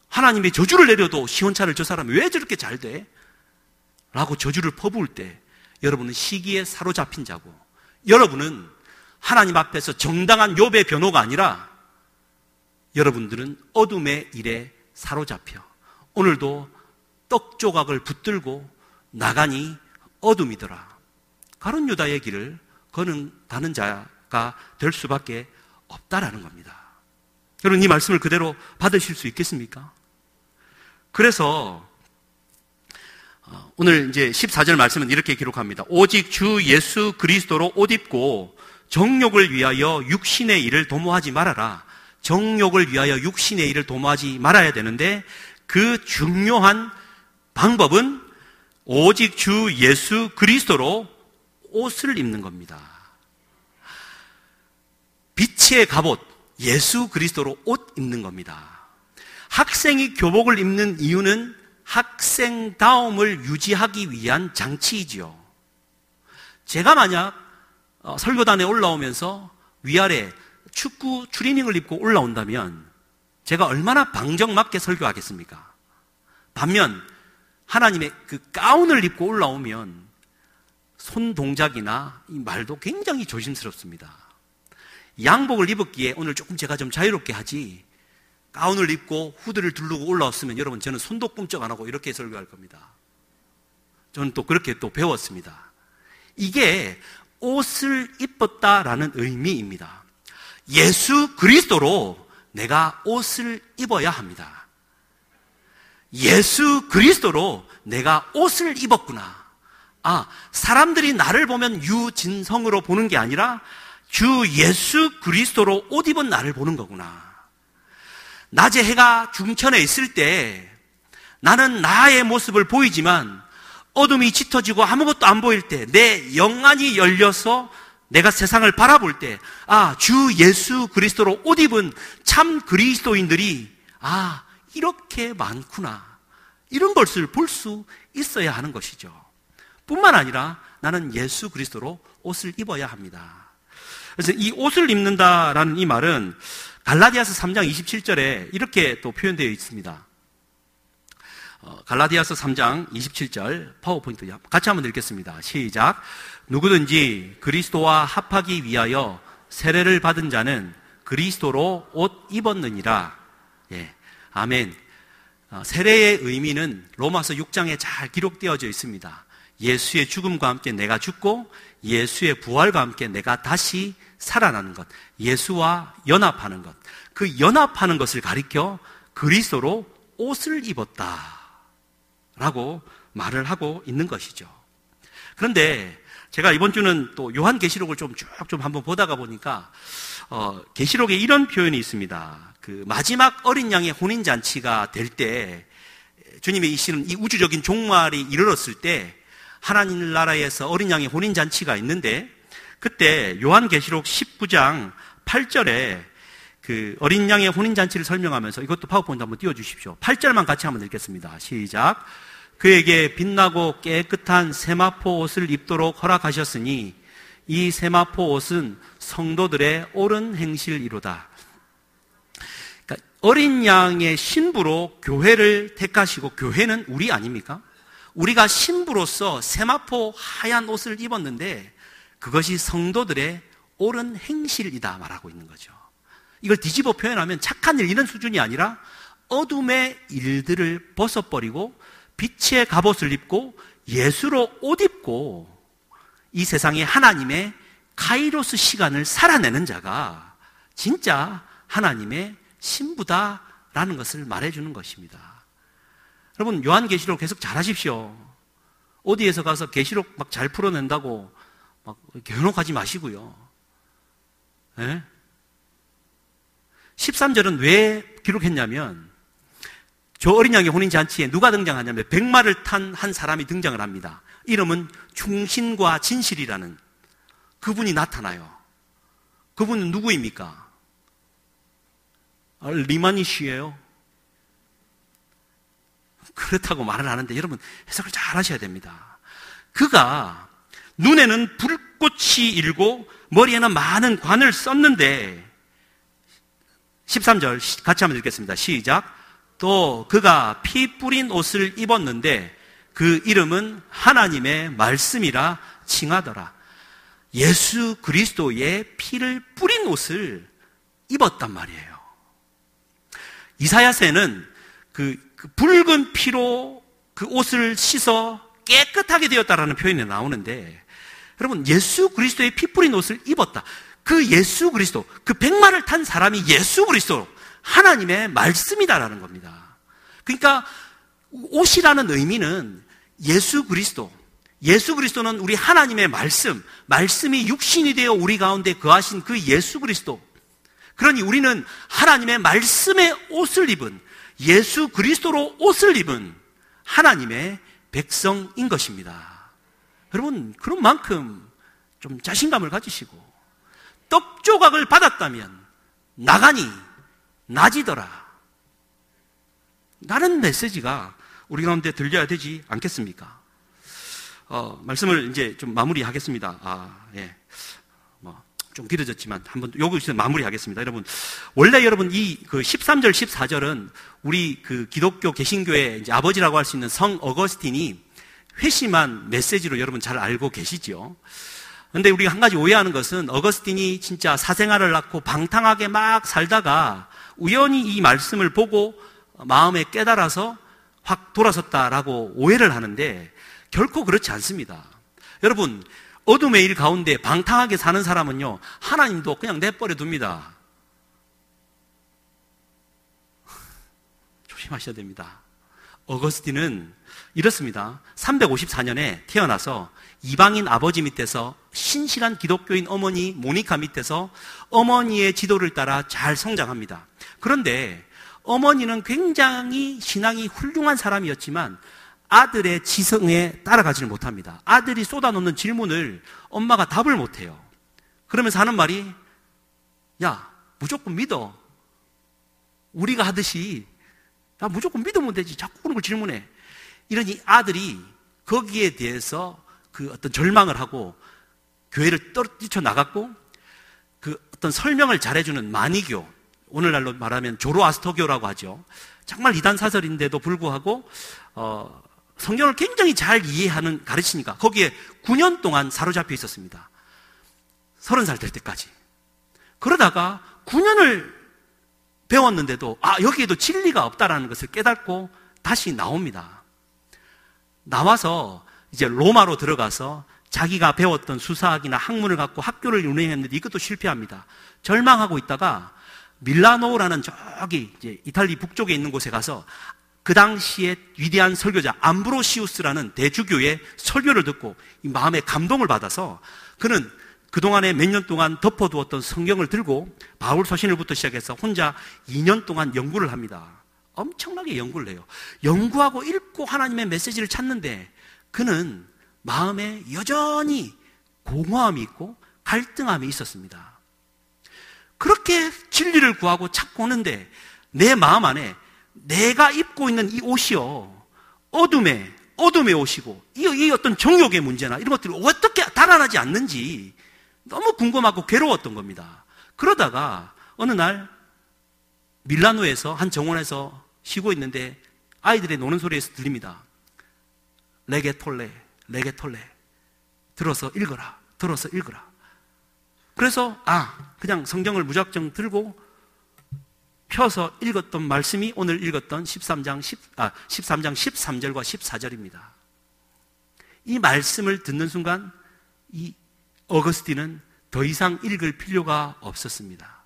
하나님의 저주를 내려도 시원찮을 저 사람이 왜 저렇게 잘 돼? 라고 저주를 퍼부을 때 여러분은 시기에 사로잡힌 자고, 여러분은 하나님 앞에서 정당한 욥의 변호가 아니라 여러분들은 어둠의 일에 사로잡혀 오늘도 떡 조각을 붙들고 나가니 어둠이더라. 가룟 유다의 길을 가는 자가 될 수밖에 없다라는 겁니다. 여러분, 이 말씀을 그대로 받으실 수 있겠습니까? 그래서 오늘 이제 14절 말씀은 이렇게 기록합니다. 오직 주 예수 그리스도로 옷 입고 정욕을 위하여 육신의 일을 도모하지 말아라. 정욕을 위하여 육신의 일을 도모하지 말아야 되는데, 그 중요한 방법은 오직 주 예수 그리스도로 옷을 입는 겁니다. 빛의 갑옷 예수 그리스도로 옷 입는 겁니다. 학생이 교복을 입는 이유는 학생다움을 유지하기 위한 장치이지요. 제가 만약 설교단에 올라오면서 위아래 축구 추리닝을 입고 올라온다면 제가 얼마나 방정맞게 설교하겠습니까? 반면 하나님의 그 가운을 입고 올라오면 손 동작이나 이 말도 굉장히 조심스럽습니다. 양복을 입었기에 오늘 조금 제가 좀 자유롭게 하지, 가운을 입고 후드를 두르고 올라왔으면 여러분, 저는 손도 꿈쩍 안 하고 이렇게 설교할 겁니다. 저는 또 그렇게 또 배웠습니다. 이게 옷을 입었다라는 의미입니다. 예수 그리스도로 내가 옷을 입어야 합니다. 예수 그리스도로 내가 옷을 입었구나. 사람들이 나를 보면 유진성으로 보는 게 아니라 주 예수 그리스도로 옷 입은 나를 보는 거구나. 낮에 해가 중천에 있을 때 나는 나의 모습을 보이지만 어둠이 짙어지고 아무것도 안 보일 때, 내 영안이 열려서 내가 세상을 바라볼 때, 주 예수 그리스도로 옷 입은 참 그리스도인들이 이렇게 많구나, 이런 것을 볼 수 있어야 하는 것이죠. 뿐만 아니라 나는 예수 그리스도로 옷을 입어야 합니다. 그래서 이 옷을 입는다라는 이 말은 갈라디아서 3장 27절에 이렇게 또 표현되어 있습니다. 갈라디아서 3장 27절 파워포인트 같이 한번 읽겠습니다. 시작. 누구든지 그리스도와 합하기 위하여 세례를 받은 자는 그리스도로 옷 입었느니라. 아멘. 세례의 의미는 로마서 6장에 잘 기록되어져 있습니다. 예수의 죽음과 함께 내가 죽고 예수의 부활과 함께 내가 다시 살아나는 것, 예수와 연합하는 것, 그 연합하는 것을 가리켜 그리스도로 옷을 입었다 라고 말을 하고 있는 것이죠. 그런데 제가 이번 주는 또 요한계시록을 좀 한번 보다가 보니까 계시록에 이런 표현이 있습니다. 그 마지막 어린 양의 혼인잔치가 될 때, 주님의 이시는 이 우주적인 종말이 이르렀을 때 하나님 나라에서 어린 양의 혼인잔치가 있는데, 그때 요한계시록 19장 8절에 그 어린 양의 혼인잔치를 설명하면서, 이것도 파워포인트 한번 띄워주십시오. 8절만 같이 한번 읽겠습니다. 시작. 그에게 빛나고 깨끗한 세마포 옷을 입도록 허락하셨으니 이 세마포 옷은 성도들의 옳은 행실이로다. 그러니까 어린 양의 신부로 교회를 택하시고, 교회는 우리 아닙니까? 우리가 신부로서 세마포 하얀 옷을 입었는데 그것이 성도들의 옳은 행실이다 말하고 있는 거죠. 이걸 뒤집어 표현하면 착한 일 이런 수준이 아니라 어둠의 일들을 벗어버리고 빛의 갑옷을 입고 예수로 옷 입고 이 세상에 하나님의 카이로스 시간을 살아내는 자가 진짜 하나님의 신부다라는 것을 말해주는 것입니다. 여러분, 요한계시록 계속 잘하십시오. 어디에서 가서 계시록 막 잘 풀어낸다고 막 견혹하지 마시고요. 13절은 왜 기록했냐면, 저 어린 양의 혼인잔치에 누가 등장하냐면 백마를 탄 한 사람이 등장을 합니다. 이름은 충신과 진실이라는 그분이 나타나요. 그분은 누구입니까? 리마니시예요. 그렇다고 말을 하는데 여러분 해석을 잘 하셔야 됩니다. 그가 눈에는 불꽃이 일고 머리에는 많은 관을 썼는데 13절 같이 한번 읽겠습니다. 시작. 또 그가 피 뿌린 옷을 입었는데 그 이름은 하나님의 말씀이라 칭하더라. 예수 그리스도의 피를 뿌린 옷을 입었단 말이에요. 이사야서에는 그 붉은 피로 그 옷을 씻어 깨끗하게 되었다라는 표현이 나오는데 여러분 예수 그리스도의 피 뿌린 옷을 입었다. 그 예수 그리스도, 그 백마를 탄 사람이 예수 그리스도, 하나님의 말씀이다라는 겁니다. 그러니까 옷이라는 의미는 예수 그리스도, 예수 그리스도는 우리 하나님의 말씀, 말씀이 육신이 되어 우리 가운데 거하신 그 예수 그리스도. 그러니 우리는 하나님의 말씀의 옷을 입은, 예수 그리스도로 옷을 입은 하나님의 백성인 것입니다. 여러분 그런 만큼 좀 자신감을 가지시고 떡 조각을 받았다면 나가니 나지더라. 라는 메시지가 우리 가운데 들려야 되지 않겠습니까? 말씀을 이제 좀 마무리하겠습니다. 좀 길어졌지만 한번 여기서 마무리하겠습니다. 원래 여러분 이 그 13절, 14절은 우리 그 기독교 개신교의 이제 아버지라고 할 수 있는 성 어거스틴이 회심한 메시지로 여러분 잘 알고 계시죠? 근데 우리가 한 가지 오해하는 것은 어거스틴이 진짜 사생활을 낳고 방탕하게 막 살다가 우연히 이 말씀을 보고 마음에 깨달아서 확 돌아섰다라고 오해를 하는데 결코 그렇지 않습니다. 여러분 어둠의 일 가운데 방탕하게 사는 사람은요 하나님도 그냥 내버려 둡니다. 조심하셔야 됩니다. 어거스틴은 이렇습니다. 354년에 태어나서 이방인 아버지 밑에서 신실한 기독교인 어머니 모니카 밑에서 어머니의 지도를 따라 잘 성장합니다. 그런데 어머니는 굉장히 신앙이 훌륭한 사람이었지만 아들의 지성에 따라가지를 못합니다. 아들이 쏟아놓는 질문을 엄마가 답을 못해요. 그러면서 하는 말이 야 무조건 믿어. 우리가 하듯이 야 무조건 믿으면 되지. 자꾸 그런 걸 질문해. 이러니 아들이 거기에 대해서 그 어떤 절망을 하고 교회를 뛰쳐나갔고 그 어떤 설명을 잘해주는 마니교, 오늘날로 말하면 조로아스터교라고 하죠. 정말 이단사설인데도 불구하고 성경을 굉장히 잘 이해하는 가르치니까 거기에 9년 동안 사로잡혀 있었습니다. 30살 될 때까지. 그러다가 9년을 배웠는데도 여기에도 진리가 없다라는 것을 깨닫고 다시 나옵니다. 나와서 이제 로마로 들어가서 자기가 배웠던 수사학이나 학문을 갖고 학교를 운영했는데 이것도 실패합니다. 절망하고 있다가 밀라노라는 저기 이제 이탈리 북쪽에 있는 곳에 가서 그 당시에 위대한 설교자 암브로시우스라는 대주교의 설교를 듣고 이 마음에 감동을 받아서 그는 그동안에 몇 년 동안 덮어두었던 성경을 들고 바울 서신을부터 시작해서 혼자 2년 동안 연구를 합니다. 엄청나게 연구를 해요. 연구하고 읽고 하나님의 메시지를 찾는데 그는 마음에 여전히 공허함이 있고 갈등함이 있었습니다. 그렇게 진리를 구하고 찾고 오는데 내 마음 안에 내가 입고 있는 이 옷이요 어둠의 옷이고 이 어떤 정욕의 문제나 이런 것들이 어떻게 달아나지 않는지 너무 궁금하고 괴로웠던 겁니다. 그러다가 어느 날 밀라노에서 한 정원에서 쉬고 있는데 아이들의 노는 소리에서 들립니다. 레게톨레 들어서 읽어라. 그래서 그냥 성경을 무작정 들고 펴서 읽었던 말씀이 오늘 읽었던 13장 13절과 14절입니다. 이 말씀을 듣는 순간 이 어거스틴은 더 이상 읽을 필요가 없었습니다.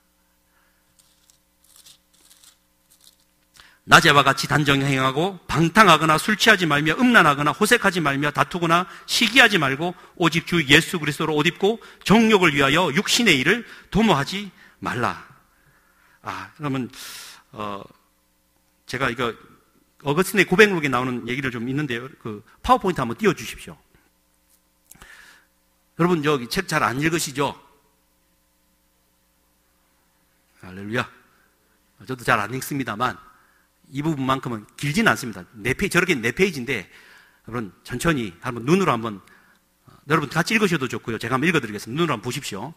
낮에와 같이 단정 행하고 방탕하거나 술 취하지 말며 음란하거나 호색하지 말며 다투거나 시기하지 말고 오직 주 예수 그리스도로 옷 입고 정욕을 위하여 육신의 일을 도모하지 말라. 그러면 제가 이거 어거스틴의 고백록에 나오는 얘기를 좀 있는데요. 그 파워포인트 한번 띄워주십시오. 여러분 여기 책 잘 안 읽으시죠? 할렐루야. 저도 잘 안 읽습니다만 이 부분만큼은 길지는 않습니다. 저렇게 4페이지인데 여러분 천천히 한번 눈으로 한번, 여러분 같이 읽으셔도 좋고요. 제가 한번 읽어드리겠습니다. 눈으로 한번 보십시오.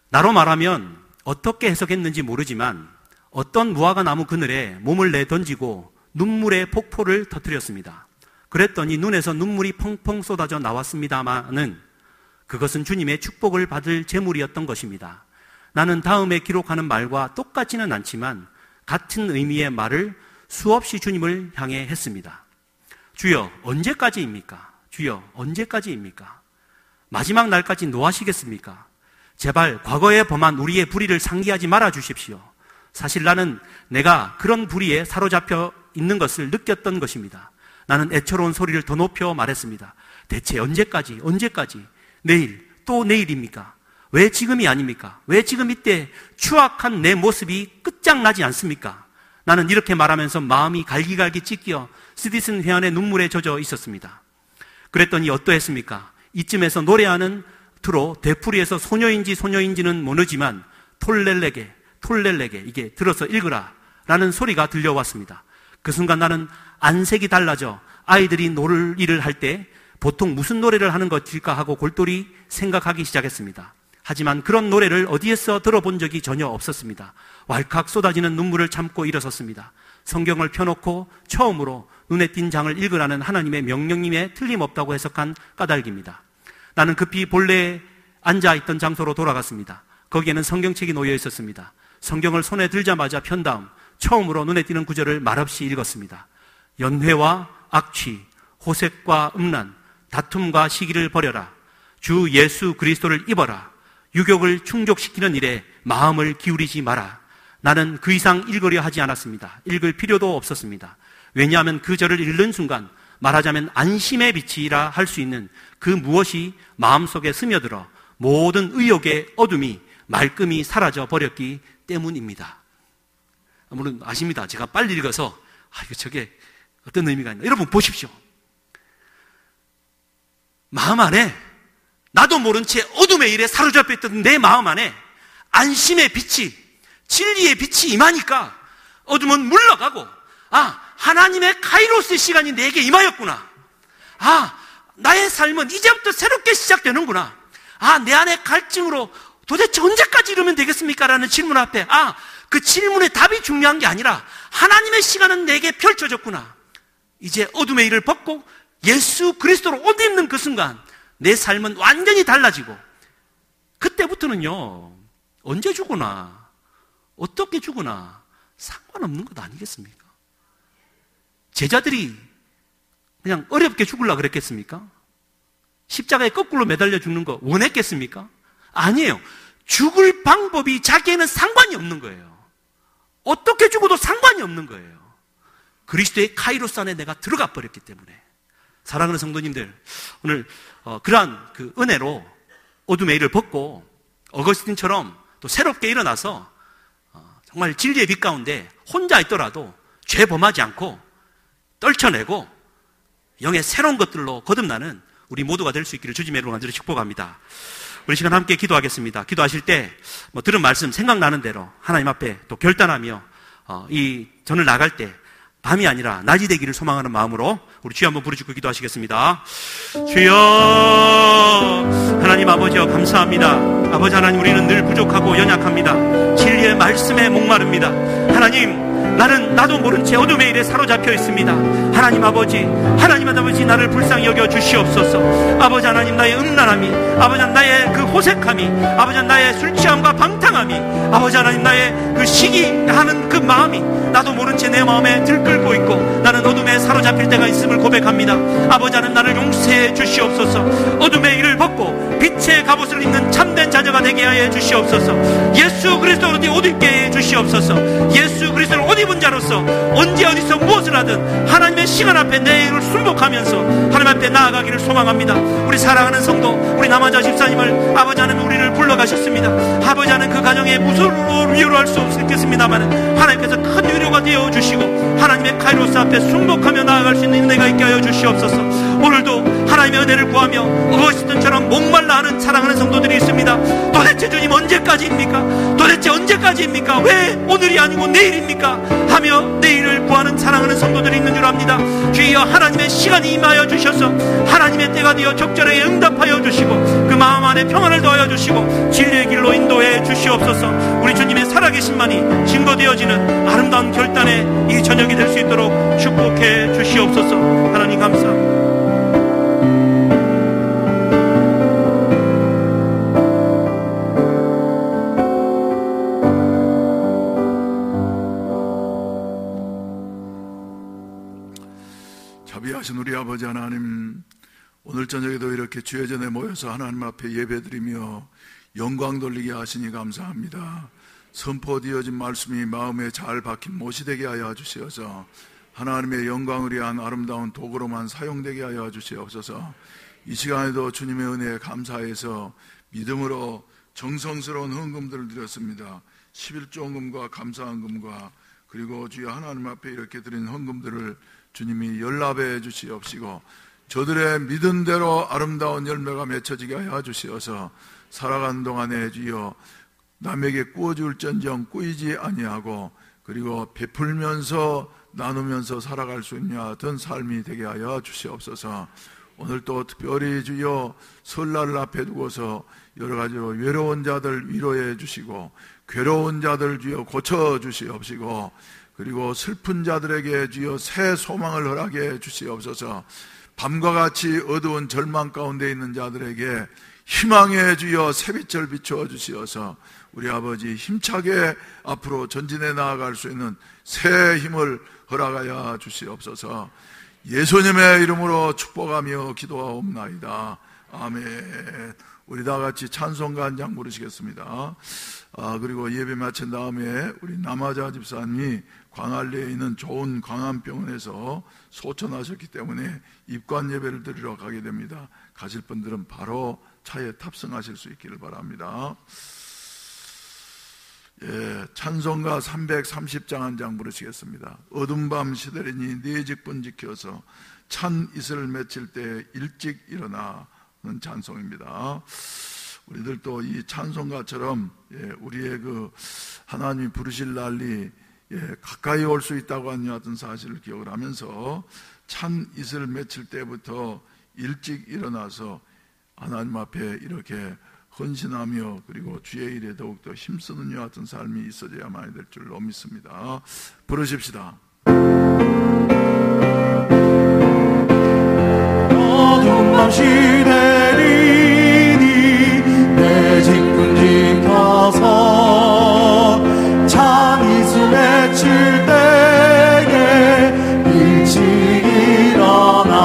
나로 말하면 어떻게 해석했는지 모르지만 어떤 무화과 나무 그늘에 몸을 내던지고 눈물의 폭포를 터뜨렸습니다. 그랬더니 눈에서 눈물이 펑펑 쏟아져 나왔습니다마는 그것은 주님의 축복을 받을 제물이었던 것입니다. 나는 다음에 기록하는 말과 똑같지는 않지만 같은 의미의 말을 수없이 주님을 향해 했습니다. 주여, 언제까지입니까? 주여, 언제까지입니까? 마지막 날까지 노하시겠습니까? 제발 과거에 범한 우리의 불의를 상기하지 말아 주십시오. 사실 나는 내가 그런 불의에 사로잡혀 있는 것을 느꼈던 것입니다. 나는 애처로운 소리를 더 높여 말했습니다. 대체 언제까지? 내일, 또 내일입니까? 왜 지금이 아닙니까? 왜 지금 이때 추악한 내 모습이 끝장나지 않습니까? 나는 이렇게 말하면서 마음이 갈기갈기 찢겨 스디슨 회한의 눈물에 젖어 있었습니다. 그랬더니 어떠했습니까? 이쯤에서 노래하는 트로 되풀이에서 소녀인지는 모르지만 톨렐레게 이게 들어서 읽으라 라는 소리가 들려왔습니다. 그 순간 나는 안색이 달라져 아이들이 놀이를 할 때 보통 무슨 노래를 하는 것일까 하고 골똘히 생각하기 시작했습니다. 하지만 그런 노래를 어디에서 들어본 적이 전혀 없었습니다. 왈칵 쏟아지는 눈물을 참고 일어섰습니다. 성경을 펴놓고 처음으로 눈에 띈 장을 읽으라는 하나님의 명령임에 틀림없다고 해석한 까닭입니다. 나는 급히 본래 앉아있던 장소로 돌아갔습니다. 거기에는 성경책이 놓여 있었습니다. 성경을 손에 들자마자 편 다음 처음으로 눈에 띄는 구절을 말없이 읽었습니다. 연회와 악취, 호색과 음란, 다툼과 시기를 버려라. 주 예수 그리스도를 입어라. 유격을 충족시키는 일에 마음을 기울이지 마라. 나는 그 이상 읽으려 하지 않았습니다. 읽을 필요도 없었습니다. 왜냐하면 그 절을 읽는 순간 말하자면 안심의 빛이라 할 수 있는 그 무엇이 마음속에 스며들어 모든 의욕의 어둠이 말끔히 사라져 버렸기 때문입니다. 물론 아십니다. 제가 빨리 읽어서 저게 어떤 의미가 있나. 여러분 보십시오. 마음 안에 나도 모른 채 어둠의 일에 사로잡혀 있던 내 마음 안에 안심의 빛이, 진리의 빛이 임하니까 어둠은 물러가고, 하나님의 카이로스의 시간이 내게 임하였구나. 나의 삶은 이제부터 새롭게 시작되는구나. 내 안의 갈증으로 도대체 언제까지 이러면 되겠습니까? 라는 질문 앞에 그 질문의 답이 중요한 게 아니라 하나님의 시간은 내게 펼쳐졌구나. 이제 어둠의 일을 벗고 예수 그리스도로 옷 입는 그 순간 내 삶은 완전히 달라지고, 그때부터는요, 언제 죽으나 어떻게 죽으나 상관없는 것 아니겠습니까? 제자들이 그냥 어렵게 죽으려고 그랬겠습니까? 십자가에 거꾸로 매달려 죽는 거 원했겠습니까? 아니에요. 죽을 방법이 자기에는 상관이 없는 거예요. 어떻게 죽어도 상관이 없는 거예요. 그리스도의 카이로스 안에 내가 들어가 버렸기 때문에. 사랑하는 성도님들, 오늘 그러한 그 은혜로 어둠의 일을 벗고 어거스틴처럼 또 새롭게 일어나서 정말 진리의 빛 가운데 혼자 있더라도 죄 범하지 않고 떨쳐내고 영의 새로운 것들로 거듭나는 우리 모두가 될 수 있기를 주님의 이름으로 간절히 축복합니다. 우리 시간 함께 기도하겠습니다. 기도하실 때 들은 말씀 생각나는 대로 하나님 앞에 또 결단하며 이 전을 나갈 때 밤이 아니라 낮이 되기를 소망하는 마음으로 우리 주여 한번 부르짖고 기도하시겠습니다. 주여, 하나님 아버지여 감사합니다. 아버지 하나님, 우리는 늘 부족하고 연약합니다. 진리의 말씀에 목마릅니다. 하나님, 나도 모른 채 어둠의 일에 사로잡혀 있습니다. 하나님 아버지 나를 불쌍히 여겨 주시옵소서. 아버지 하나님, 나의 음란함이, 아버지 하나님, 나의 그 호색함이, 아버지 하나님, 나의 술취함과 방탕함이, 아버지 하나님, 나의 그 시기하는 그 마음이 나도 모른 채 내 마음에 들끓고 있고 나는 어둠에 사로잡힐 때가 있음을 고백합니다. 아버지 하나님, 나를 용서해 주시옵소서. 어둠의 일을 벗고 빛의 갑옷을 입는 참된 자녀가 되게 하여 주시옵소서. 예수 그리스도로 옷 입게 해 주시옵소서. 예수 그리스도로 옷 입은 자로서 언제 어디서 무엇을 하든 하나님의 시간 앞에 내 일을 순복하면서 하나님 앞에 나아가기를 소망합니다. 우리 사랑하는 성도, 우리 남아자 집사님을 아버지 하나님 우리를 불러가셨습니다. 아버지 하나님, 그 가정에 무슨 위로를 할 수 없겠습니다만 하나님께서 큰 위로가 되어 주시고 하나님의 카이로스 앞에 순복하며 나아갈 수 있는 은혜가 있게 하여 주시옵소서. 오늘도 하나님 하나님의 은혜를 구하며 어거스틴처럼 목말라 하는 사랑하는 성도들이 있습니다. 도대체 주님 언제까지입니까? 도대체 언제까지입니까? 왜 오늘이 아니고 내일입니까? 하며 내일을 구하는 사랑하는 성도들이 있는 줄 압니다. 주여 하나님의 시간이 임하여 주셔서 하나님의 때가 되어 적절하게 응답하여 주시고 그 마음 안에 평안을 더하여 주시고 진리의 길로 인도해 주시옵소서. 우리 주님의 살아계신만이 증거되어지는 아름다운 결단의 이 저녁이 될 수 있도록 축복해 주시옵소서. 하나님 감사합니다. 자비하신 우리 아버지 하나님, 오늘 저녁에도 이렇게 주의 전에 모여서 하나님 앞에 예배드리며 영광 돌리게 하시니 감사합니다. 선포되어진 말씀이 마음에 잘 박힌 못이 되게 하여 주시어서 하나님의 영광을 위한 아름다운 도구로만 사용되게 하여 주시옵소서. 이 시간에도 주님의 은혜에 감사해서 믿음으로 정성스러운 헌금들을 드렸습니다. 11조 헌금과 감사헌금과 그리고 주여 하나님 앞에 이렇게 드린 헌금들을 주님이 연락해 주시옵시고 저들의 믿은 대로 아름다운 열매가 맺혀지게 하여 주시어서 살아가는 동안에 주여 남에게 꾸어줄전정 꾸이지 아니하고 그리고 베풀면서 나누면서 살아갈 수 있는 하여튼 삶이 되게 하여 주시옵소서. 오늘 또 특별히 주여 설날을 앞에 두고서 여러 가지로 외로운 자들 위로해 주시고 괴로운 자들 주여 고쳐 주시옵시고 그리고 슬픈 자들에게 주여 새 소망을 허락해 주시옵소서. 밤과 같이 어두운 절망 가운데 있는 자들에게 희망의 주여 새빛을 비추어 주시어서 우리 아버지 힘차게 앞으로 전진해 나아갈 수 있는 새 힘을 허락하여 주시옵소서. 예수님의 이름으로 축복하며 기도하옵나이다. 아멘. 우리 다 같이 찬송가 한 장 부르시겠습니다. 그리고 예배 마친 다음에 우리 남아자 집사님이 광안리에 있는 좋은 광안병원에서 소천하셨기 때문에 입관 예배를 드리러 가게 됩니다. 가실 분들은 바로 차에 탑승하실 수 있기를 바랍니다. 예, 찬송가 330장 한 장 부르시겠습니다. 어둠 밤 시들이니 네 직분 지켜서 찬 이슬을 맺힐 때 일찍 일어나는 찬송입니다. 우리들도 이 찬송가처럼 우리의 그 하나님이 부르실 날이 가까이 올 수 있다고 하는 같은 사실을 기억을 하면서 찬 이슬을 맺힐 때부터 일찍 일어나서 하나님 앞에 이렇게 헌신하며 그리고 주의 일에 더욱더 힘쓰는 이와 같은 삶이 있어져야만 될 줄로 믿습니다. 부르십시다. 어두운 밤 시대리니 내 직분 지켜서 찬 이슬 맺힐 때에 일찍 일어나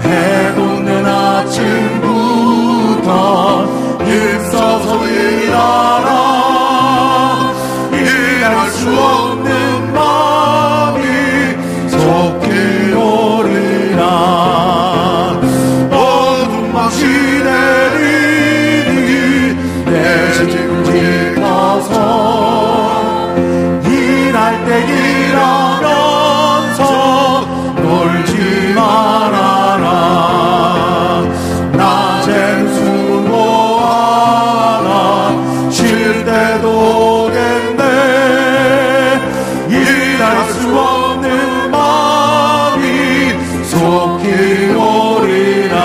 해 돋는 아침부터 힘써서 일하라. 일할 수 없는 마음이 속히 오리라. 어둠 밤 시내리니 내 직분 지켜서 일할 때 일하면서 놀지 말아라. 낮엔 수고하나 쉴 때도 오겠네. 일할 수 없는 마음이 속히 오리라.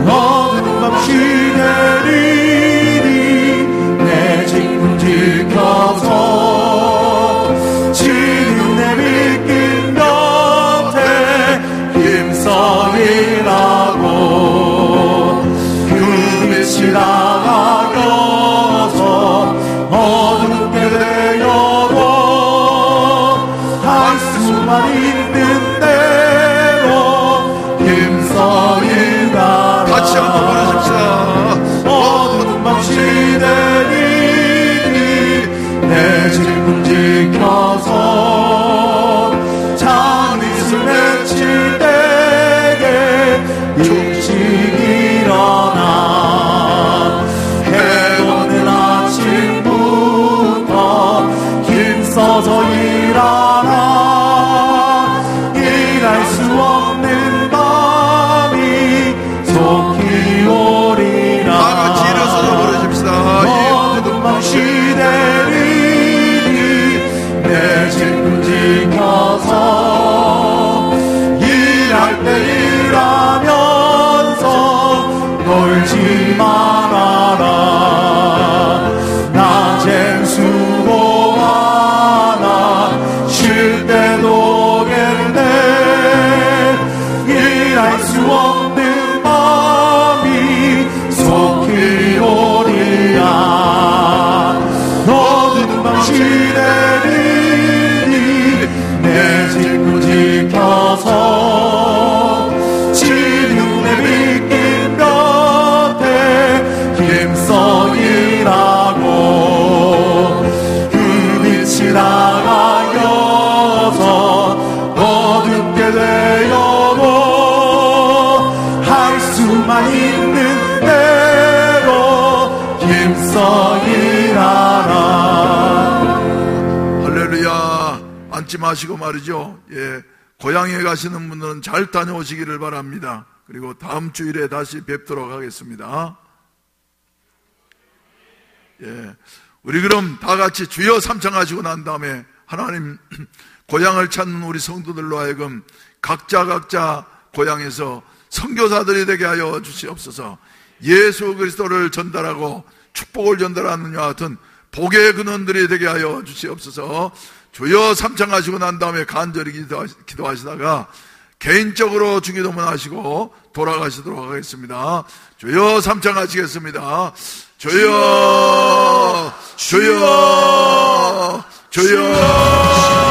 어두운 밤 시내리니 내 직분 지켜서 지금 내 믿긴 곁에 힘써 일하고 그 빛이 다가가서 어둡게 되어도 할 수만 있는 대로 힘써 일하라. 같이 한번 부르십시다. 어두운 밤 시대니 내 직분 지켜서 찬 이슬 맺힐 때에 일찍 일어나 해 오는 아침부터 힘써서 일하라. 직분 지켜서 일할 때 일하면서 놀지 말아라. 낮엔 수고하나 쉴 때도 겠네. 일할 수 없는 마음이 속히 오리라. 어두운 밤 시대리니 내 직분 지켜서 지는 내 믿긴 곁에 힘써 일하고 그 빛이 나가여서 어둡게 되어도 할 수만 있는 대로 힘써 일하라. 할렐루야. 앉지 마시고 말이죠. 예, 고향에 가시는 분들은 잘 다녀오시기를 바랍니다. 그리고 다음 주일에 다시 뵙도록 하겠습니다. 예, 우리 그럼 다 같이 주여 삼창하시고 난 다음에 하나님 고향을 찾는 우리 성도들로 하여금 각자 고향에서 선교사들이 되게 하여 주시옵소서. 예수 그리스도를 전달하고 축복을 전달하는 이와 같은 복의 근원들이 되게 하여 주시옵소서. 주여 삼창하시고 난 다음에 간절히 기도하시다가 개인적으로 주기도문 하시고 돌아가시도록 하겠습니다. 주여 삼창하시겠습니다. 주여 주여 주여